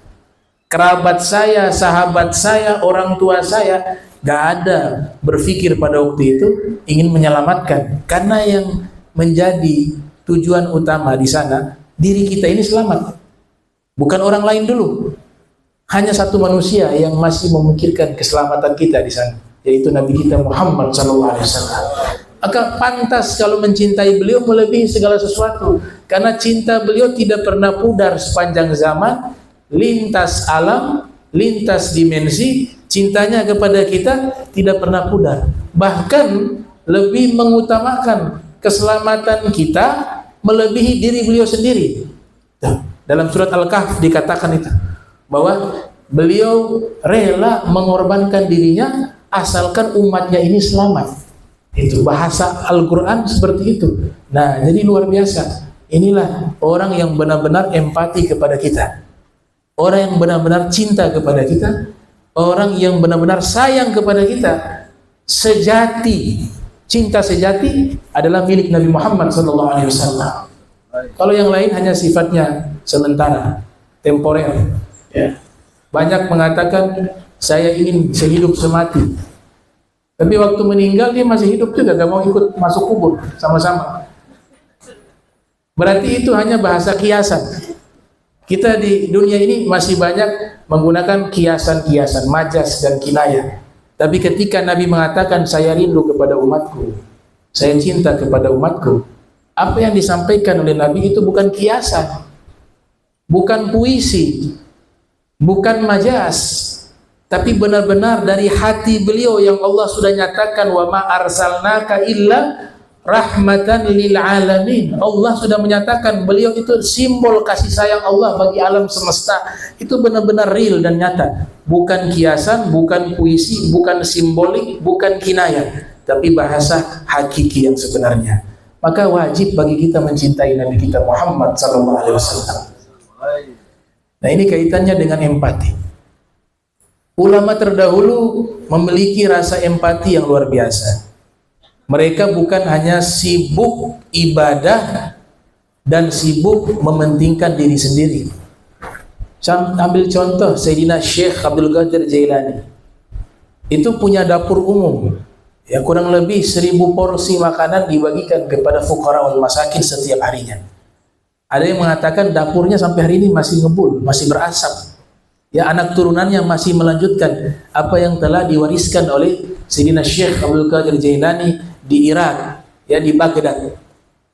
D: kerabat saya, sahabat saya, orang tua saya, gak ada berpikir pada waktu itu ingin menyelamatkan. Karena yang menjadi tujuan utama di sana, diri kita ini selamat, bukan orang lain dulu. Hanya satu manusia yang masih memikirkan keselamatan kita di sana, yaitu Nabi kita Muhammad SAW. Maka pantas kalau mencintai beliau melebihi segala sesuatu, karena cinta beliau tidak pernah pudar sepanjang zaman, lintas alam, lintas dimensi. Cintanya kepada kita tidak pernah pudar, bahkan lebih mengutamakan keselamatan kita melebihi diri beliau sendiri. Dalam surat Al-Kahf dikatakan itu, bahwa beliau rela mengorbankan dirinya asalkan umatnya ini selamat. Itu bahasa Al-Quran seperti itu. Nah, jadi luar biasa. Inilah orang yang benar-benar empati kepada kita, orang yang benar-benar cinta kepada kita, orang yang benar-benar sayang kepada kita. Sejati, cinta sejati adalah milik Nabi Muhammad SAW. Kalau yang lain hanya sifatnya sementara, temporer. Ya. Banyak mengatakan saya ingin sehidup semati, tapi waktu meninggal dia masih hidup juga, gak mau ikut masuk kubur sama-sama. Berarti itu hanya bahasa kiasan. Kita di dunia ini masih banyak menggunakan kiasan-kiasan, majas dan kinayah. Tapi ketika Nabi mengatakan saya rindu kepada umatku, saya cinta kepada umatku, apa yang disampaikan oleh Nabi itu bukan kiasan, bukan puisi, bukan majas, tapi benar-benar dari hati beliau yang Allah sudah nyatakan, wa ma arsalnaka illa rahmatan lil alamin. Allah sudah menyatakan beliau itu simbol kasih sayang Allah bagi alam semesta. Itu benar-benar real dan nyata, bukan kiasan, bukan puisi, bukan simbolik, bukan kinayah, tapi bahasa hakiki yang sebenarnya. Maka wajib bagi kita mencintai Nabi kita Muhammad SAW. Nah, ini kaitannya dengan empati. Ulama terdahulu memiliki rasa empati yang luar biasa. Mereka bukan hanya sibuk ibadah dan sibuk mementingkan diri sendiri. Ambil contoh Sayyidina Syekh Abdul Qadir Jailani. Itu punya dapur umum. Ya, kurang lebih 1000 porsi makanan dibagikan kepada fuqara wal masakin setiap harinya. Ada yang mengatakan dapurnya sampai hari ini masih ngebul, masih berasap. Ya, anak turunannya masih melanjutkan apa yang telah diwariskan oleh Sayyidina Syekh Abdul Qadir Jailani di Irak, ya, di Baghdad.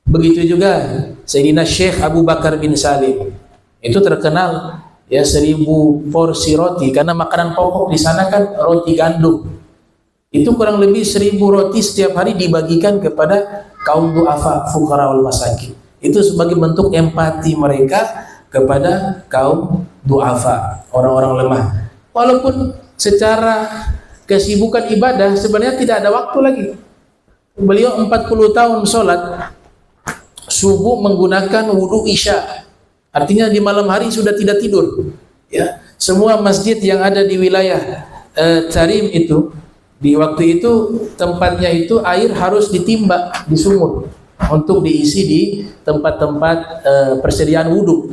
D: Begitu juga Sayyidina Syekh Abu Bakar bin Salim. Itu terkenal, ya, 1000 porsi roti, karena makanan pokok di sana kan roti gandum. Itu kurang lebih 1000 roti setiap hari dibagikan kepada kaum du'afa, fuqara wal masakin. Itu sebagai bentuk empati mereka kepada kaum du'afa, orang-orang lemah. Walaupun secara kesibukan ibadah sebenarnya tidak ada waktu lagi. Beliau 40 tahun sholat subuh menggunakan wudhu isya, artinya di malam hari sudah tidak tidur. Ya, semua masjid yang ada di wilayah Tarim itu, di waktu itu tempatnya itu air harus ditimba di sumur untuk diisi di tempat-tempat persediaan wudhu.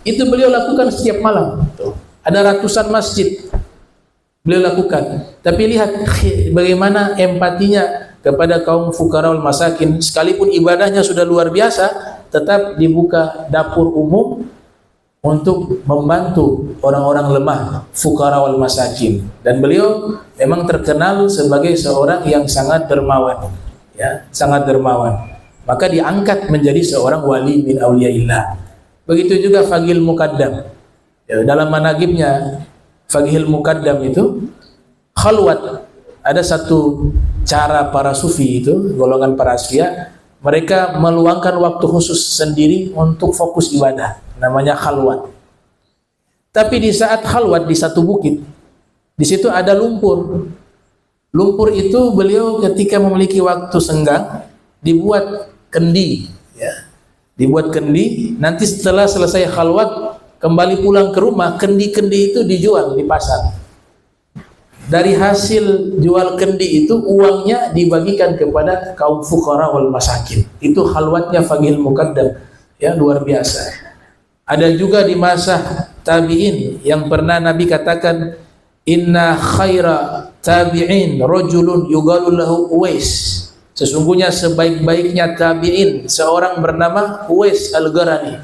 D: Itu beliau lakukan setiap malam. Ada ratusan masjid beliau lakukan. Tapi lihat bagaimana empatinya kepada kaum fuqara wal masakin. Sekalipun ibadahnya sudah luar biasa, tetap dibuka dapur umum untuk membantu orang-orang lemah, fuqara wal masakin. Dan beliau memang terkenal sebagai seorang yang sangat dermawan, ya, sangat dermawan. Maka diangkat menjadi seorang wali min auliyaillah. Begitu juga Faqihul Muqaddam. Ya, dalam manaqibnya Faqihul Muqaddam itu khalwat. Ada satu cara para sufi itu, golongan para asfiya, mereka meluangkan waktu khusus sendiri untuk fokus ibadah, namanya khalwat. Tapi di saat khalwat di satu bukit, di situ ada lumpur. Lumpur itu beliau ketika memiliki waktu senggang dibuat kendi, ya. Dibuat kendi, nanti setelah selesai khalwat kembali pulang ke rumah, kendi-kendi itu dijual di pasar. Dari hasil jual kendi itu uangnya dibagikan kepada kaum fuqara wal masakin. Itu khalwatnya Faqihul Muqaddam, ya, luar biasa. Ada juga di masa tabi'in yang pernah Nabi katakan, inna khaira tabi'in rajulun yuqalu lahu Uwais. Sesungguhnya sebaik-baiknya tabi'in seorang bernama Uwais Al-Qarani.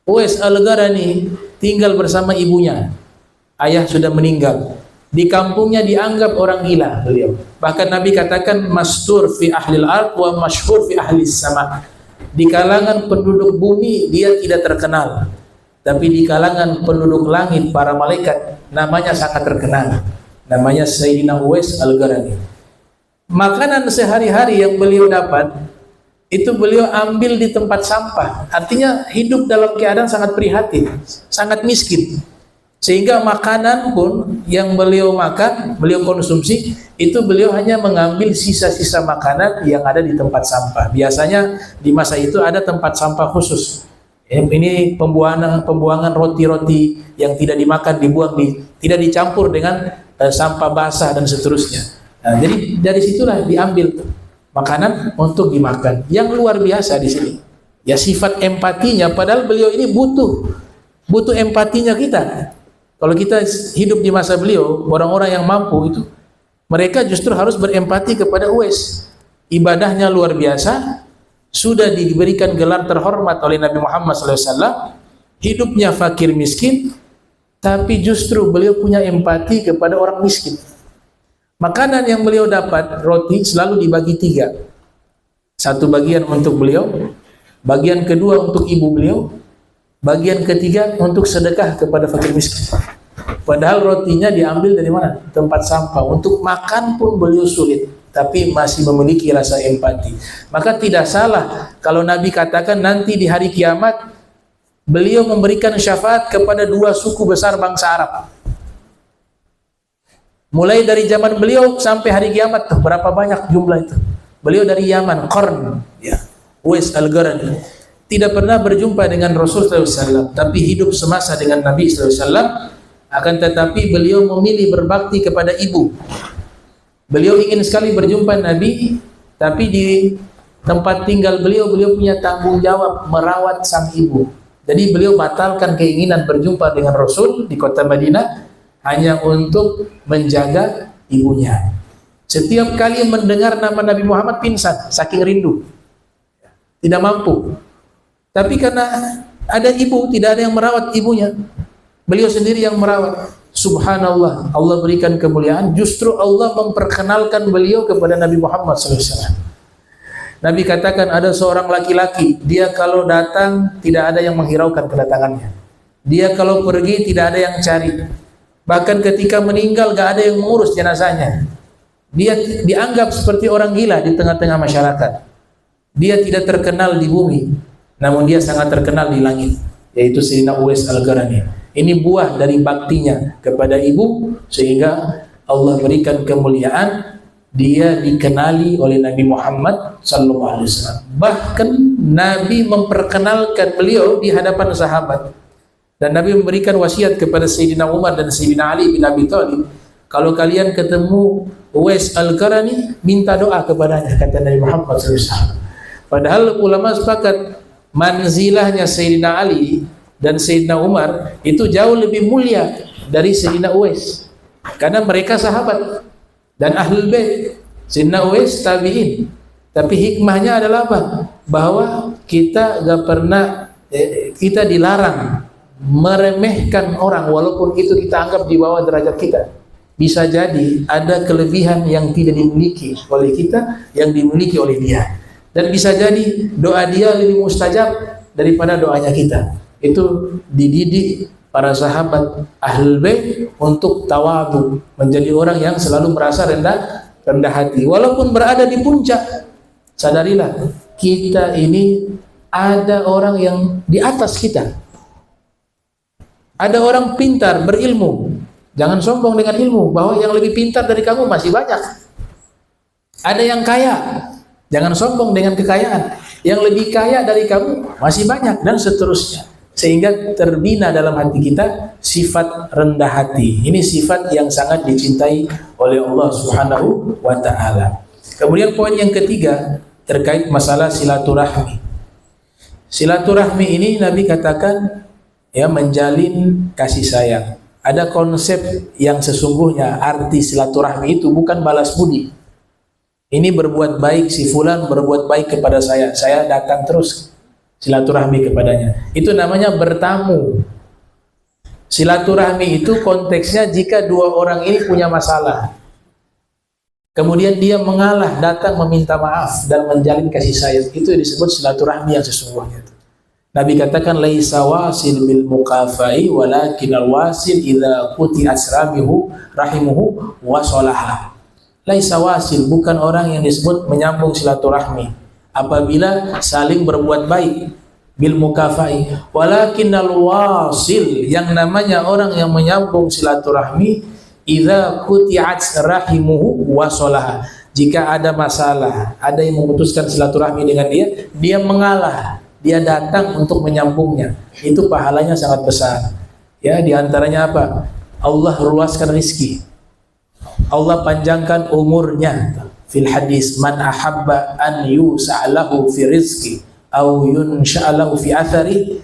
D: Uwais Al-Qarani tinggal bersama ibunya. Ayah sudah meninggal. Di kampungnya dianggap orang gila beliau. Bahkan Nabi katakan mastur fi ahlil ard wa masyhur fi ahlis sama. Di kalangan penduduk bumi dia tidak terkenal, tapi di kalangan penduduk langit para malaikat namanya sangat terkenal. Namanya Sayyidina Uwais Al-Qarani. Makanan sehari-hari yang beliau dapat itu beliau ambil di tempat sampah. Artinya hidup dalam keadaan sangat prihatin, sangat miskin. Sehingga makanan pun yang beliau makan, beliau konsumsi, itu beliau hanya mengambil sisa-sisa makanan yang ada di tempat sampah. Biasanya di masa itu ada tempat sampah khusus. Ini pembuangan roti-roti yang tidak dimakan, dibuang, tidak dicampur dengan sampah basah dan seterusnya. Nah, jadi dari situlah diambil makanan untuk dimakan. Yang luar biasa di sini, ya, sifat empatinya. Padahal beliau ini butuh empatinya kita. Kalau kita hidup di masa beliau, orang-orang yang mampu itu, mereka justru harus berempati kepada Uwais. Ibadahnya luar biasa, sudah diberikan gelar terhormat oleh Nabi Muhammad SAW, hidupnya fakir miskin, tapi justru beliau punya empati kepada orang miskin. Makanan yang beliau dapat, roti, selalu dibagi 3. Satu bagian untuk beliau, bagian kedua untuk ibu beliau, bagian ketiga untuk sedekah kepada fakir miskin. Padahal rotinya diambil dari mana? Tempat sampah. Untuk makan pun beliau sulit, tapi masih memiliki rasa empati. Maka tidak salah kalau Nabi katakan nanti di hari kiamat beliau memberikan syafaat kepada 2 suku besar bangsa Arab. Mulai dari zaman beliau sampai hari kiamat, berapa banyak jumlah itu? Beliau dari Yaman, Qarn, ya, Uwais Al-Qarani. Tidak pernah berjumpa dengan Rasul SAW, tapi hidup semasa dengan Nabi SAW. akan tetapi beliau memilih berbakti kepada ibu. Beliau ingin sekali berjumpa Nabi, tapi di tempat tinggal beliau punya tanggung jawab merawat sang ibu. Jadi beliau batalkan keinginan berjumpa dengan Rasul di kota Madinah hanya untuk menjaga ibunya. Setiap kali mendengar nama Nabi Muhammad pingsan, saking rindu, tidak mampu. Tapi karena ada ibu, tidak ada yang merawat ibunya, beliau sendiri yang merawat. Subhanallah, Allah berikan kemuliaan. Justru Allah memperkenalkan beliau kepada Nabi Muhammad SAW. Nabi katakan ada seorang laki-laki, dia kalau datang tidak ada yang menghiraukan kedatangannya. Dia kalau pergi tidak ada yang cari. Bahkan ketika meninggal gak ada yang mengurus jenazahnya. Dia dianggap seperti orang gila di tengah-tengah masyarakat. Dia tidak terkenal di bumi, namun dia sangat terkenal di langit, yaitu Sayyidina Uwais Al-Qarani. Ini buah dari baktinya kepada ibu, sehingga Allah berikan kemuliaan. Dia dikenali oleh Nabi Muhammad SAW. Bahkan Nabi memperkenalkan beliau di hadapan sahabat. Dan Nabi memberikan wasiat kepada Sayyidina Umar dan Sayyidina Ali bin Abi Thalib, kalau kalian ketemu Uwais Al-Qarani, minta doa kepadanya, kata Nabi Muhammad SAW. Padahal ulama sepakat manzilahnya Sayyidina Ali dan Sayyidina Umar itu jauh lebih mulia dari Sayyidina Uwais, karena mereka sahabat dan Ahlul Bait. Sayyidina Uwais tabi'in. Tapi hikmahnya adalah apa? Bahwa kita gak pernah kita dilarang meremehkan orang walaupun itu kita anggap di bawah derajat kita. Bisa jadi ada kelebihan yang tidak dimiliki oleh kita yang dimiliki oleh dia. Dan bisa jadi doa dia lebih mustajab daripada doanya kita. Itu dididik para sahabat Ahlul Bait untuk tawadhu, menjadi orang yang selalu merasa rendah hati. Walaupun berada di puncak, sadarilah kita ini ada orang yang di atas kita. Ada orang pintar, berilmu. Jangan sombong dengan ilmu, bahwa yang lebih pintar dari kamu masih banyak. Ada yang kaya, jangan sombong dengan kekayaan. Yang lebih kaya dari kamu masih banyak, dan seterusnya. Sehingga terbina dalam hati kita sifat rendah hati. Ini sifat yang sangat dicintai oleh Allah Subhanahu wa ta'ala. Kemudian poin yang ketiga terkait masalah silaturahmi. Silaturahmi ini Nabi katakan ya, menjalin kasih sayang. Ada konsep yang sesungguhnya arti silaturahmi itu bukan balas budi. Ini berbuat baik, si fulan berbuat baik kepada saya datang terus silaturahmi kepadanya. Itu namanya bertamu. Silaturahmi itu konteksnya jika dua orang ini punya masalah, kemudian dia mengalah, datang meminta maaf dan menjalin kasih sayang, itu disebut silaturahmi yang sesungguhnya. Nabi katakan laisa wasil bil mukafai walakinal wasil idza quti asrabihu rahimuhu wa salaha. Laisa wasil, bukan orang yang disebut menyambung silaturahmi apabila saling berbuat baik, bil mukafai, walakinnal wasil, yang namanya orang yang menyambung silaturahmi idza quti'at rahimuhu wa salaha. Jika ada masalah, ada yang memutuskan silaturahmi dengan dia, dia mengalah, dia datang untuk menyambungnya. Itu pahalanya sangat besar. Ya, diantaranya apa? Allah luaskan rizki, Allah panjangkan umurnya. Fil hadis, man ahabba an yusa'lahu fi rizki au yunsha'lahu fi athari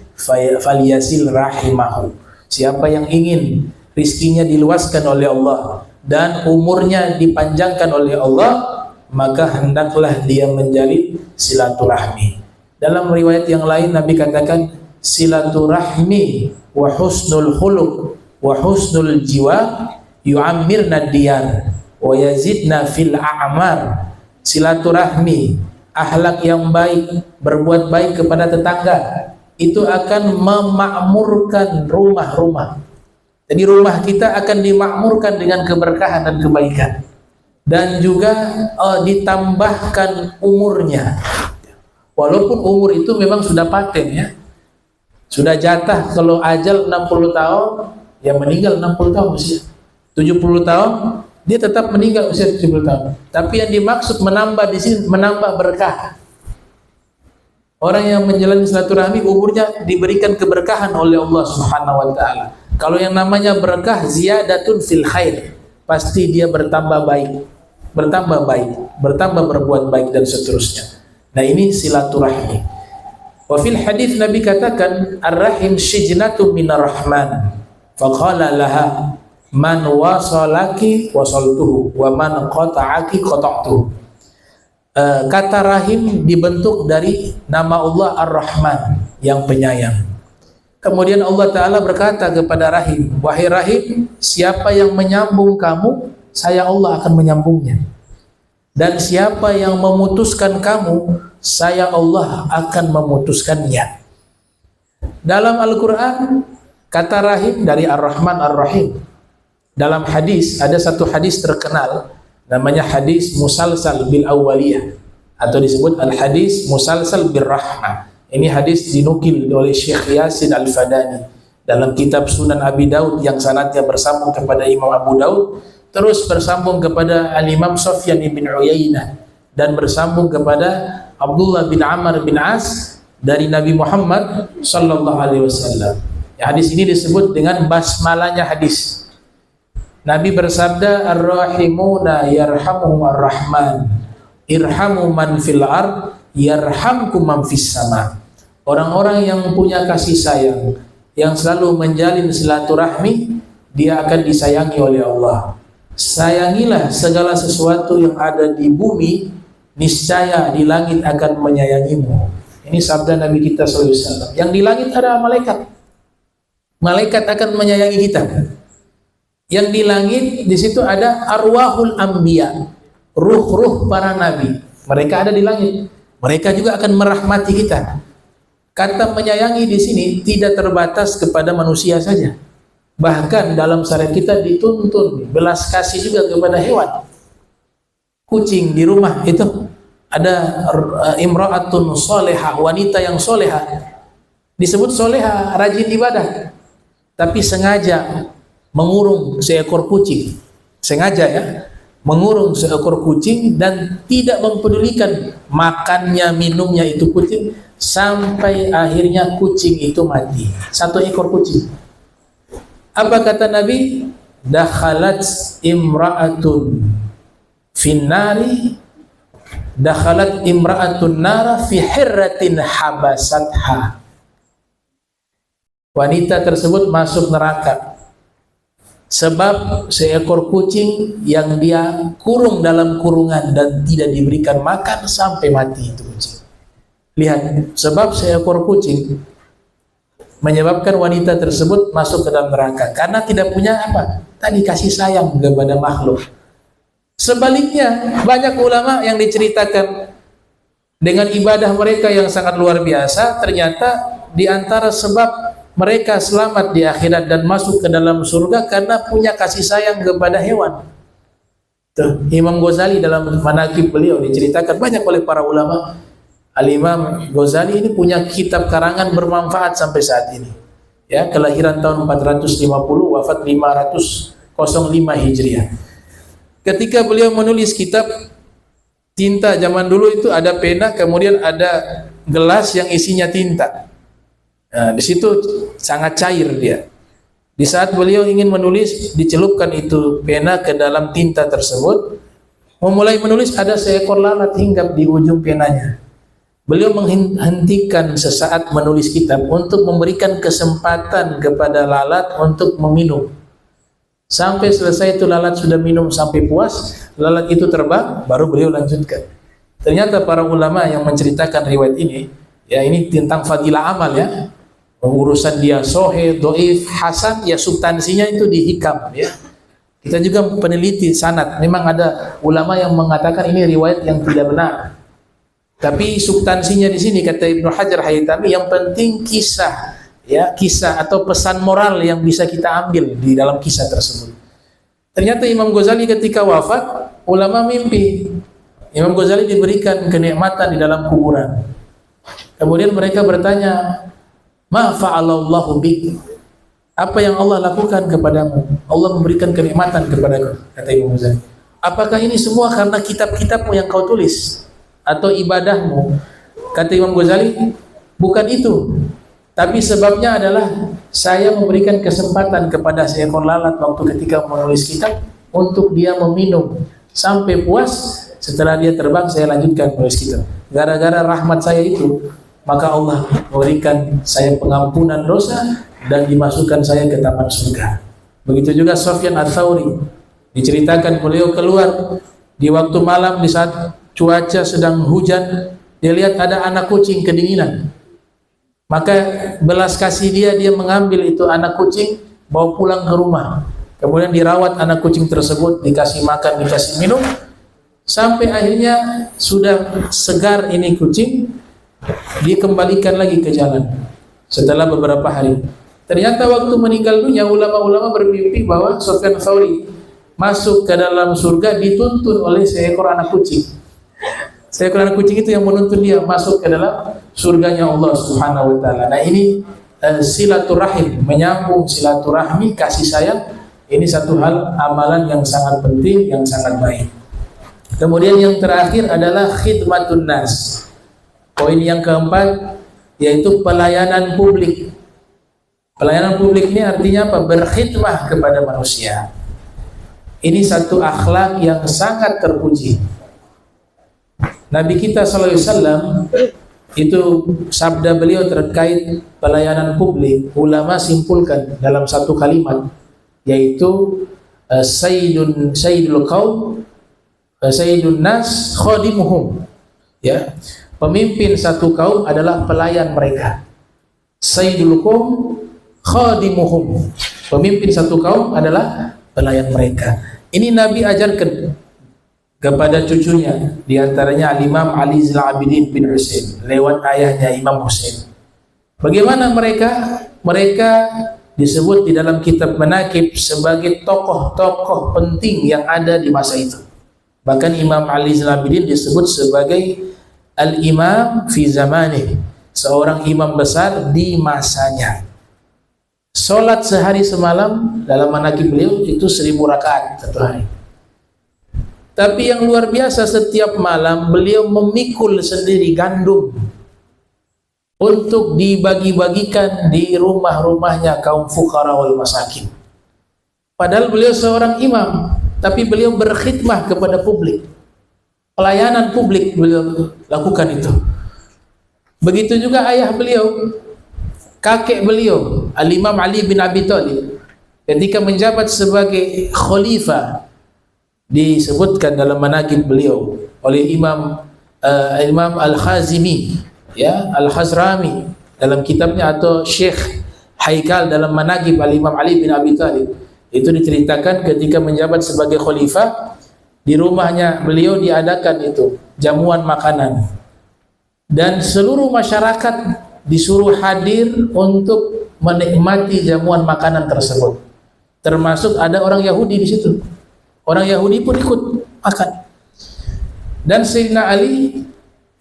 D: falyasil rahimahu. Siapa yang ingin rizkinya diluaskan oleh Allah dan umurnya dipanjangkan oleh Allah, maka hendaklah dia menjalin silaturahmi. Dalam riwayat yang lain Nabi katakan silaturahmi wa husnul khuluq wa husnul jiwa yu'ammirna diyar wa yazidna fil a'mar. Silaturahmi, akhlak yang baik, berbuat baik kepada tetangga, itu akan memakmurkan rumah-rumah. Jadi rumah kita akan dimakmurkan dengan keberkahan dan kebaikan, dan juga ditambahkan umurnya. Walaupun umur itu memang sudah paten ya, sudah jatah. Kalau ajal 60 tahun, ya meninggal 60 tahun usia. 70 tahun dia tetap meninggal usia 70 tahun. Tapi yang dimaksud menambah di sini menambah berkah. Orang yang menjalani silaturahmi umurnya diberikan keberkahan oleh Allah Subhanahu wa taala. Kalau yang namanya berkah ziyadatun fil khair, pasti dia bertambah baik, bertambah berbuat baik dan seterusnya. Nah, ini silaturahmi. Wa fil hadis Nabi katakan ar-rahim shijnatu minar rahman. Faqala laha man wasalaki wasaltuhu wa man qata'aki qata'tuhu. Kata rahim dibentuk dari nama Allah Ar-Rahman, yang penyayang. Kemudian Allah Ta'ala berkata kepada rahim, wahai rahim, siapa yang menyambung kamu, saya Allah akan menyambungnya. Dan siapa yang memutuskan kamu, saya Allah akan memutuskannya. Dalam Al-Quran, kata rahim dari Ar-Rahman Ar-Rahim. Dalam hadis, ada satu hadis terkenal, namanya hadis musalsal bil awwaliyah, atau disebut al-hadis musalsal bil rahmah. Ini hadis dinukil oleh Syekh Yasin Al-Fadani dalam kitab Sunan Abi Daud yang sanadnya bersambung kepada Imam Abu Daud, terus bersambung kepada Al-Imam Sufyan bin Uyainah, dan bersambung kepada Abdullah bin Amr bin As dari Nabi Muhammad sallallahu alaihi wasallam. Hadis ini disebut dengan basmalahnya hadis. Nabi bersabda, ar-rahimuna yarhamuhum ar-rahman, irhamu man fil ard yarhamkum man fis sama. Orang-orang yang punya kasih sayang, yang selalu menjalin silaturahmi, dia akan disayangi oleh Allah. Sayangilah segala sesuatu yang ada di bumi, niscaya di langit akan menyayangimu. Ini sabda Nabi kita sallallahu alaihi wasallam. Yang di langit ada malaikat. Malaikat akan menyayangi kita. Yang di langit di situ ada arwahul anbiya, ruh-ruh para nabi. Mereka ada di langit. Mereka juga akan merahmati kita. Kata menyayangi di sini tidak terbatas kepada manusia saja. Bahkan dalam syariat kita dituntun belas kasih juga kepada hewan. Kucing di rumah itu ada imra'atun solehah, wanita yang solehah. Disebut solehah, rajin ibadah. Tapi sengaja mengurung seekor kucing. Sengaja ya. Mengurung seekor kucing dan tidak mempedulikan makannya, minumnya itu kucing, sampai akhirnya kucing itu mati. Satu ekor kucing. Apa kata Nabi? Dakhalat imra'atun finnari, dakhalat imra'atun nara fi hirratin habasatha. Wanita tersebut masuk neraka sebab seekor kucing yang dia kurung dalam kurungan dan tidak diberikan makan sampai mati itu kucing. Lihat, sebab seekor kucing menyebabkan wanita tersebut masuk ke dalam neraka karena tidak punya apa? Tadi kasih sayang kepada makhluk. Sebaliknya, banyak ulama yang diceritakan dengan ibadah mereka yang sangat luar biasa, ternyata di antara sebab mereka selamat di akhirat dan masuk ke dalam surga karena punya kasih sayang kepada hewan. Tuh, Imam Ghazali dalam manaqib beliau diceritakan banyak oleh para ulama. Al-Imam Ghazali ini punya kitab karangan bermanfaat sampai saat ini. Ya, kelahiran tahun 450, wafat 505 Hijriah. Ketika beliau menulis kitab tinta, zaman dulu itu ada pena, kemudian ada gelas yang isinya tinta. Nah, di situ sangat cair dia. Di saat beliau ingin menulis, dicelupkan itu pena ke dalam tinta tersebut. Memulai menulis, ada seekor lalat hinggap di ujung penanya. Beliau menghentikan sesaat menulis kitab untuk memberikan kesempatan kepada lalat untuk meminum. Sampai selesai itu lalat sudah minum sampai puas, lalat itu terbang, baru beliau lanjutkan. Ternyata para ulama yang menceritakan riwayat ini, ya ini tentang fadilah amal ya. Urusan dia sohih, doif, hasan, ya substansinya itu dihikam ya. Kita juga peneliti sanad. Memang ada ulama yang mengatakan ini riwayat yang tidak benar. Tapi substansinya di sini kata Ibnu Hajar Haytami, yang penting kisah ya, kisah atau pesan moral yang bisa kita ambil di dalam kisah tersebut. Ternyata Imam Ghazali ketika wafat, ulama mimpi. Imam Ghazali diberikan kenikmatan di dalam kuburan. Kemudian mereka bertanya, ma fa'alallahu bik, apa yang Allah lakukan kepadamu? Allah memberikan kenikmatan kepadaku, kata Imam Ghazali. Apakah ini semua karena kitab-kitabmu yang kau tulis atau ibadahmu? Kata Imam Ghazali, bukan itu, tapi sebabnya adalah saya memberikan kesempatan kepada seekor lalat waktu ketika menulis kitab untuk dia meminum sampai puas. Setelah dia terbang, saya lanjutkan menulis kitab. Gara-gara rahmat saya itu, maka Allah memberikan saya pengampunan dosa dan dimasukkan saya ke taman surga. Begitu juga Sufyan Ats-Tsauri, diceritakan beliau keluar di waktu malam di saat cuaca sedang hujan, dia lihat ada anak kucing kedinginan. Maka belas kasih dia mengambil itu anak kucing, bawa pulang ke rumah. Kemudian dirawat anak kucing tersebut, dikasih makan, dikasih minum, sampai akhirnya sudah segar ini kucing, dikembalikan lagi ke jalan setelah beberapa hari. Ternyata waktu meninggal dunia, ulama-ulama bermimpi bahwa Sufyan Ats-Tsauri masuk ke dalam surga dituntun oleh seekor anak kucing. Seekor anak kucing itu yang menuntun dia masuk ke dalam surganya Allah Subhanahu wa taala. Nah, ini silaturahim, menyambung silaturahmi, kasih sayang. Ini satu hal amalan yang sangat penting, yang sangat baik. Kemudian yang terakhir adalah khidmatun nas. Poin yang keempat yaitu pelayanan publik. Pelayanan publik ini artinya apa? Berkhidmah kepada manusia. Ini satu akhlak yang sangat terpuji. Nabi kita SAW itu sabda beliau terkait pelayanan publik, ulama simpulkan dalam satu kalimat, yaitu sayyidul qaum, sayyidun nas khadimuhum. Ya, pemimpin satu kaum adalah pelayan mereka. Sayyidul qaum khadimuhum. Pemimpin satu kaum adalah pelayan mereka. Ini Nabi ajarkan kepada cucunya, diantaranya Al-Imam Ali Zainal Abidin bin Husain lewat ayahnya Imam Husain. Bagaimana mereka? Mereka disebut di dalam kitab Manaqib sebagai tokoh-tokoh penting yang ada di masa itu. Bahkan Imam Ali Zainal Abidin disebut sebagai Al-Imam fi zamanih, seorang imam besar di masanya. Salat sehari semalam dalam manaqib beliau itu 1000 rakaat satu hari. Tapi yang luar biasa, setiap malam beliau memikul sendiri gandum untuk dibagi-bagikan di rumah-rumahnya kaum fuqara wal masakin. Padahal beliau seorang imam, tapi beliau berkhidmah kepada publik. Pelayanan publik beliau lakukan itu. Begitu juga ayah beliau, kakek beliau, Al-Imam Ali bin Abi Thalib, ketika menjabat sebagai khalifah, disebutkan dalam manaqib beliau oleh Imam Al-Khazimi, ya, Al-Hazrami dalam kitabnya, atau Syekh Haikal dalam manaqib Al-Imam Ali bin Abi Thalib. Itu diceritakan ketika menjabat sebagai khalifah, di rumahnya beliau diadakan itu jamuan makanan, dan seluruh masyarakat disuruh hadir untuk menikmati jamuan makanan tersebut. Termasuk ada orang Yahudi di situ. Orang Yahudi pun ikut makan. Dan Sayyidina Ali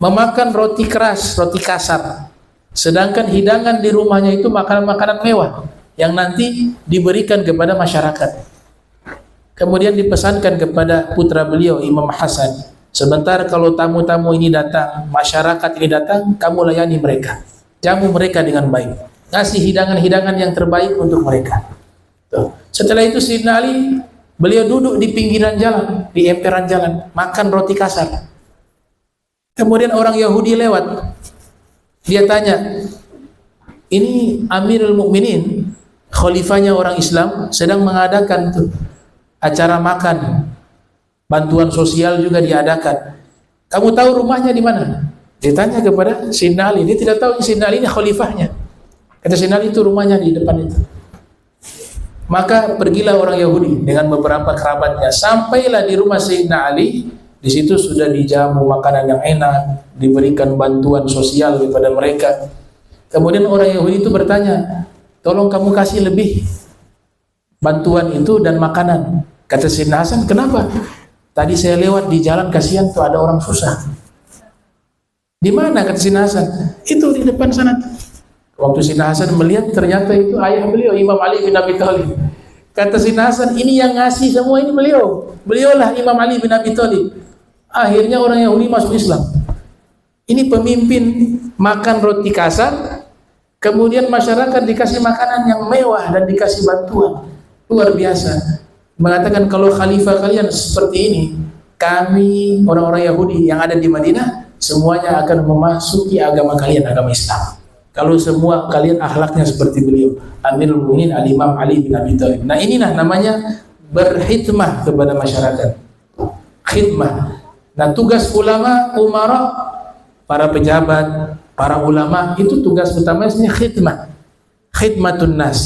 D: memakan roti keras, roti kasar. Sedangkan hidangan di rumahnya itu makanan-makanan mewah yang nanti diberikan kepada masyarakat. Kemudian dipesankan kepada putra beliau Imam Hasan, sebentar kalau tamu-tamu ini datang, masyarakat ini datang, kamu layani mereka, jamu mereka dengan baik, ngasih hidangan-hidangan yang terbaik untuk mereka. Tuh. Setelah itu Sayyidina Ali, beliau duduk di pinggiran jalan, di emperan jalan, makan roti kasar. Kemudian orang Yahudi lewat, dia tanya, ini Amirul Mukminin, khalifahnya orang Islam, sedang mengadakan tuh acara makan, bantuan sosial juga diadakan. Kamu tahu rumahnya di mana? Ditanya kepada Sayyidina Ali. Dia tidak tahu Sayyidina Ali ini khalifahnya. Kata Sayyidina Ali, itu rumahnya di depan itu. Maka pergilah orang Yahudi dengan beberapa kerabatnya, sampailah di rumah Sayyidina Ali. Di situ sudah dijamu makanan yang enak, diberikan bantuan sosial kepada mereka. Kemudian orang Yahudi itu bertanya, tolong kamu kasih lebih bantuan itu dan makanan. Kata Sayyidina Hasan, kenapa? Tadi saya lewat di jalan, kasihan tuh ada orang susah. Di mana? Kata Sayyidina Hasan, itu di depan sana. Waktu Sayyidina Hasan melihat, ternyata itu ayah beliau, Imam Ali bin Abi Thalib. Kata Sayyidina Hasan, ini yang ngasih semua ini beliau. Beliaulah Imam Ali bin Abi Thalib. Akhirnya orang Yahudi masuk Islam. Ini pemimpin makan roti kasar, Kemudian masyarakat dikasih makanan yang mewah dan dikasih bantuan. Luar biasa. Mengatakan kalau khalifah kalian seperti ini, kami orang-orang Yahudi yang ada di Madinah semuanya akan memasuki agama kalian, agama Islam. Kalau semua kalian akhlaknya seperti beliau, Amirul Mukminin Al-Imam Ali bin Abi Thalib. Nah, inilah namanya berkhidmah kepada masyarakat. Khidmah. Nah, tugas ulama, umara, para pejabat, para ulama itu tugas utamanya khidmah. Khidmatun nas,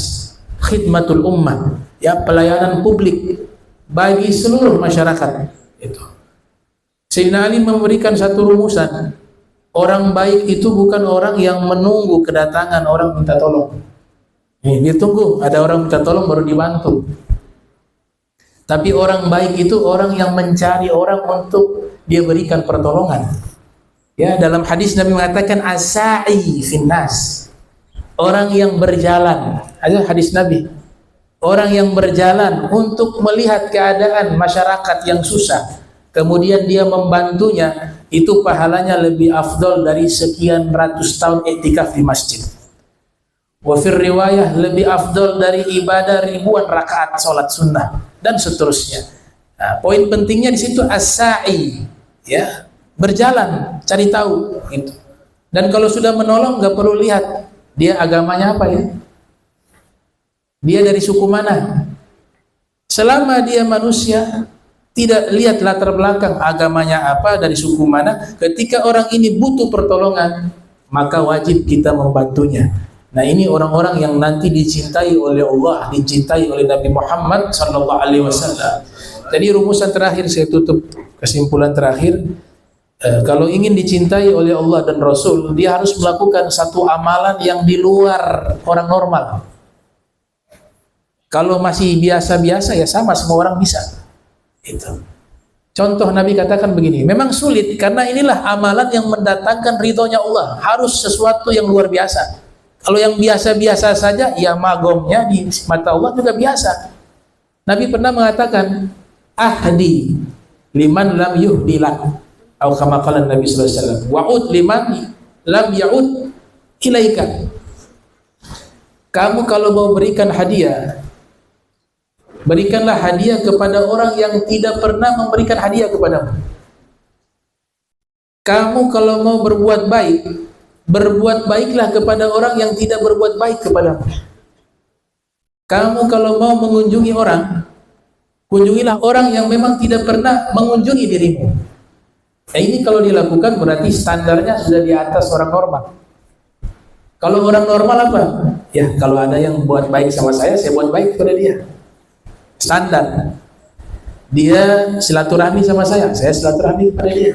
D: khidmatul ummah, ya, pelayanan publik bagi seluruh masyarakat. Itu. Sayyidina Ali memberikan satu rumusan. Orang baik itu bukan orang yang menunggu kedatangan orang minta tolong. Dia tunggu ada orang minta tolong baru dibantu. Tapi orang baik itu orang yang mencari orang untuk dia berikan pertolongan. Ya, dalam hadis Nabi mengatakan as-sa'i finnas. Orang yang berjalan. Ada hadis Nabi. Orang yang berjalan untuk melihat keadaan masyarakat yang susah, kemudian dia membantunya, itu pahalanya lebih afdol dari sekian ratus tahun iktikaf di masjid. Wa fir riwayah lebih afdol dari ibadah ribuan rakaat salat sunnah dan seterusnya. Nah, poin pentingnya di situ as-sa'i, ya, berjalan, cari tahu gitu. Dan kalau sudah menolong nggak perlu lihat dia agamanya apa, ya. Dia dari suku mana? Selama dia manusia, tidak lihat latar belakang agamanya apa, dari suku mana. Ketika orang ini butuh pertolongan, maka wajib kita membantunya. Nah, ini orang-orang yang nanti dicintai oleh Allah, dicintai oleh Nabi Muhammad SAW. Jadi rumusan terakhir saya tutup, kesimpulan terakhir, kalau ingin dicintai oleh Allah dan Rasul, dia harus melakukan satu amalan yang di luar orang normal. Kalau masih biasa-biasa ya sama, semua orang bisa. Itu. Contoh Nabi katakan begini, memang sulit karena inilah amalan yang mendatangkan ridhonya Allah, harus sesuatu yang luar biasa. Kalau yang biasa-biasa saja, ya magomnya di mata Allah juga biasa. Nabi pernah mengatakan, ahdi liman lam yuhdilak, atau kama qala Nabi sallallahu alaihi wasallam, wa'ud liman lam ya'ud ilaika. Kamu kalau mau berikan hadiah, berikanlah hadiah kepada orang yang tidak pernah memberikan hadiah kepadamu. Kamu kalau mau berbuat baik, berbuat baiklah kepada orang yang tidak berbuat baik kepadamu. Kamu kalau mau mengunjungi orang, kunjungilah orang yang memang tidak pernah mengunjungi dirimu. Nah, ini kalau dilakukan berarti standarnya sudah di atas orang normal. Kalau orang normal apa? Ya, kalau ada yang buat baik sama saya buat baik kepada dia. Standar. Dia silaturahmi sama saya silaturahmi kepada dia.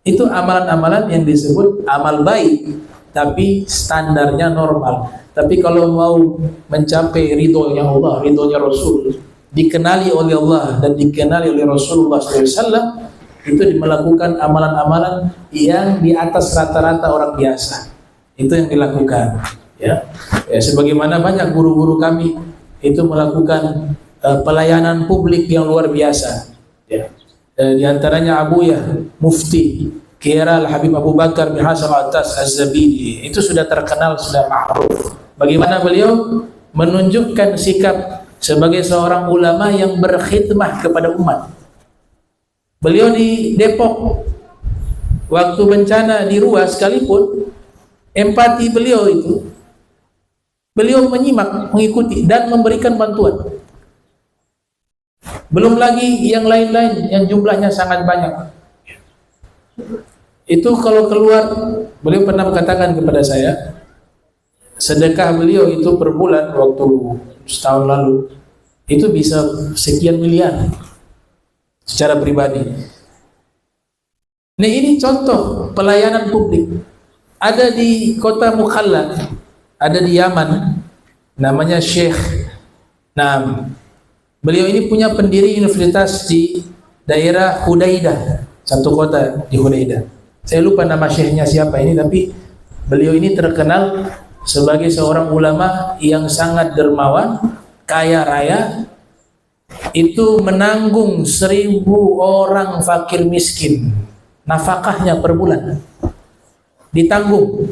D: Itu amalan-amalan yang disebut amal baik, tapi standarnya normal. Tapi kalau mau mencapai ridhonya Allah, ridhonya Rasul, dikenali oleh Allah dan dikenali oleh Rasulullah SAW, itu melakukan amalan-amalan yang di atas rata-rata orang biasa. Itu yang dilakukan. Ya, sebagaimana banyak guru-guru kami itu melakukan pelayanan publik yang luar biasa. Ya. Di antaranya Abuya Mufti Kira Al-Habib Abu Bakar bin Hasan Al-Attas Az-Zabidi, itu sudah terkenal, sudah ma'ruf. Bagaimana beliau menunjukkan sikap sebagai seorang ulama yang berkhidmah kepada umat. Beliau di Depok waktu bencana di Ruas sekalipun, empati beliau itu, beliau menyimak, mengikuti dan memberikan bantuan. Belum lagi yang lain-lain yang jumlahnya sangat banyak. Itu kalau keluar, beliau pernah mengatakan kepada saya, sedekah beliau itu per bulan waktu setahun lalu itu bisa sekian miliar secara pribadi. Nah, ini contoh pelayanan publik. Ada di kota Mukhalla, ada di Yaman, namanya Syekh. Nah, beliau ini punya pendiri universitas di daerah Hudaidah, satu kota di Hudaidah. Saya lupa nama syekhnya siapa ini, tapi beliau ini terkenal sebagai seorang ulama yang sangat dermawan, kaya raya. Itu menanggung 1000 orang fakir miskin, nafkahnya per bulan ditanggung.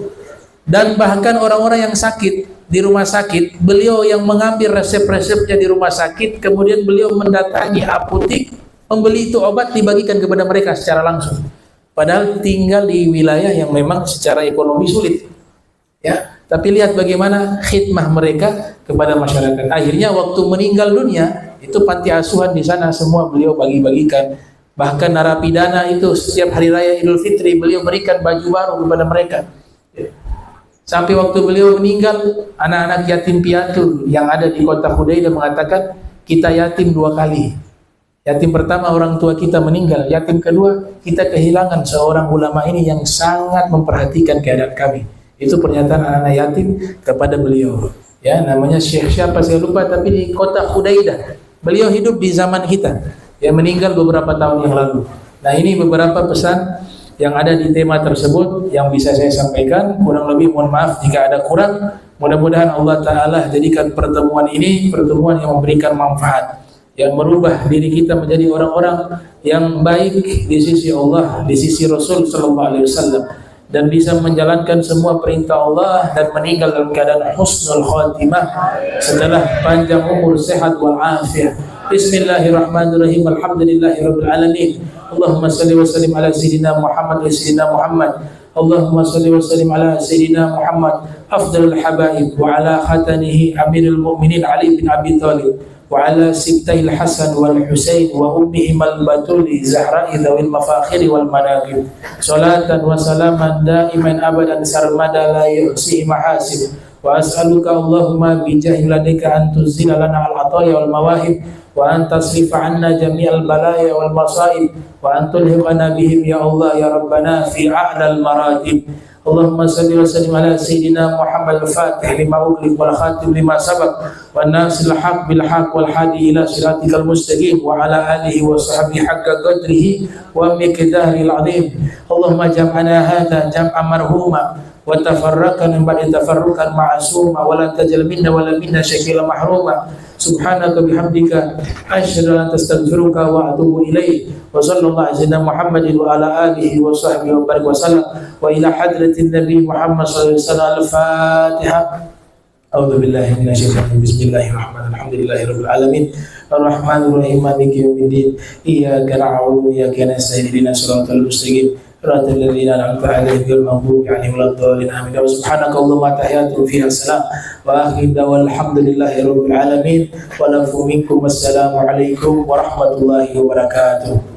D: Dan bahkan orang-orang yang sakit di rumah sakit, beliau yang mengambil resep-resepnya di rumah sakit, kemudian beliau mendatangi apotik, membeli itu obat, dibagikan kepada mereka secara langsung. Padahal tinggal di wilayah yang memang secara ekonomi sulit. Ya, tapi lihat bagaimana khidmah mereka kepada masyarakat. Akhirnya waktu meninggal dunia, itu panti asuhan di sana semua beliau bagi-bagikan. Bahkan narapidana itu setiap hari raya Idul Fitri beliau berikan baju baru kepada mereka. Sampai waktu beliau meninggal, anak-anak yatim piatu yang ada di kota Hudaidah mengatakan, kita yatim 2 kali. Yatim pertama orang tua kita meninggal, yatim kedua kita kehilangan seorang ulama ini yang sangat memperhatikan keadaan kami. Itu pernyataan anak-anak yatim kepada beliau. Ya, namanya Syekh siapa saya lupa, tapi di kota Hudaidah. Beliau hidup di zaman kita. Ya, meninggal beberapa tahun yang lalu. Nah, ini beberapa pesan yang ada di tema tersebut yang bisa saya sampaikan. Kurang lebih mohon maaf jika ada kurang. Mudah-mudahan Allah Ta'ala jadikan pertemuan ini pertemuan yang memberikan manfaat, yang merubah diri kita menjadi orang-orang yang baik di sisi Allah, di sisi Rasul Sallallahu Alaihi Wasallam, dan bisa menjalankan semua perintah Allah dan meninggal dalam keadaan husnul khatimah setelah panjang umur, sehat wal afiat. Bismillahirrahmanirrahim. Alhamdulillahirabbil alamin. Allahumma salli wa sallim ala sayyidina Muhammad wa sayyidina Muhammad. Allahumma salli wa sallim ala sayyidina Muhammad afdalul habaib wa ala khatanihi amirul mu'minin Ali bin Abi Thalib wa ala sibtayil Hasan wal Husain wa ummihim al-batuli Zahra'i dhawil mafakhiri wal manaqib. Salatan wa salaman daiman abadan sarmada la yuhsi mahasib. Wa as'aluka Allahumma bijahi ladika an tuzila lana al-ataya wal mawahib wa an tasrifa anna jami'al balaya wal masaib wa an tulhiqana bihim ya Allah ya Rabbana fi a'lal maratib. Allahumma salli wa sallim ala sayyidina Muhammad al-Fatih lima ughliq wal khatim lima sabaq wan nasil haq bil haq wal hadi ila siratikal mustaqim wa ala alihi wa sahbihi haqqa qadrihi wa miqdaril azim. Allahumma jam'ana hadha jam'an marhuma wa tafarraqan min ba'di tafarruqan ma'suma wa la tajal minna wa la minna syakila mahruma. Subhanaka bihamdika asyhadu an la ilaha illa anta astaghfiruka wa atubu ilaik. Wa sallallahu ala Muhammadin wa ala alihi wa sahbihi wa barik wa sallam wa ila hadratin Nabi Muhammad sallallahu alaihi wasallam. Al-Fatihah. A'udzu billahi minasyaitonir rajim. Bismillahirrahmanirrahim. Alhamdulillahirabbil alamin. Arrahmanir rahim. Maliki yaumiddin. Iyyaka na'budu wa iyyaka nasta'in. Ihdinas siratal mustaqim. Siratal ladzina an'amta 'alaihim ghairil maghdubi 'alaihim waladdallin. Amin. Wa subhanakallahumma tahiyyatu fiha salam wa akhiru da'wana alhamdulillahirabbil alamin. Wa lafu minkum wassalamu alaikum warahmatullahi wabarakatuh.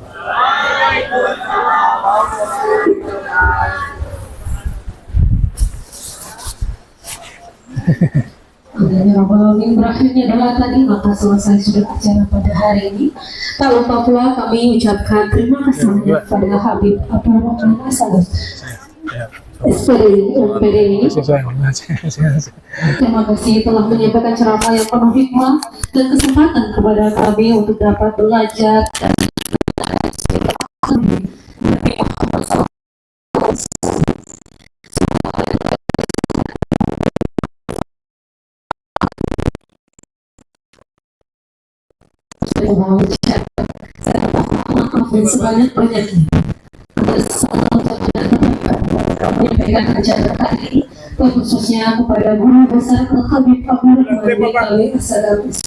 C: Berakhirnya adalah tadi, maka selesai sudah acara pada hari ini. Tak lupa pula kami ucapkan terima kasih banyak pada Habib Abdul Rahman Asadus SPD MPD. Terima kasih telah menyampaikan ceramah yang penuh hikmah dan kesempatan kepada kami untuk dapat belajar dan sebanyak-banyaknya menyampaikan acara hari ini, khususnya kepada Guru Besar Al-Habib Abdul Rahman Asadus.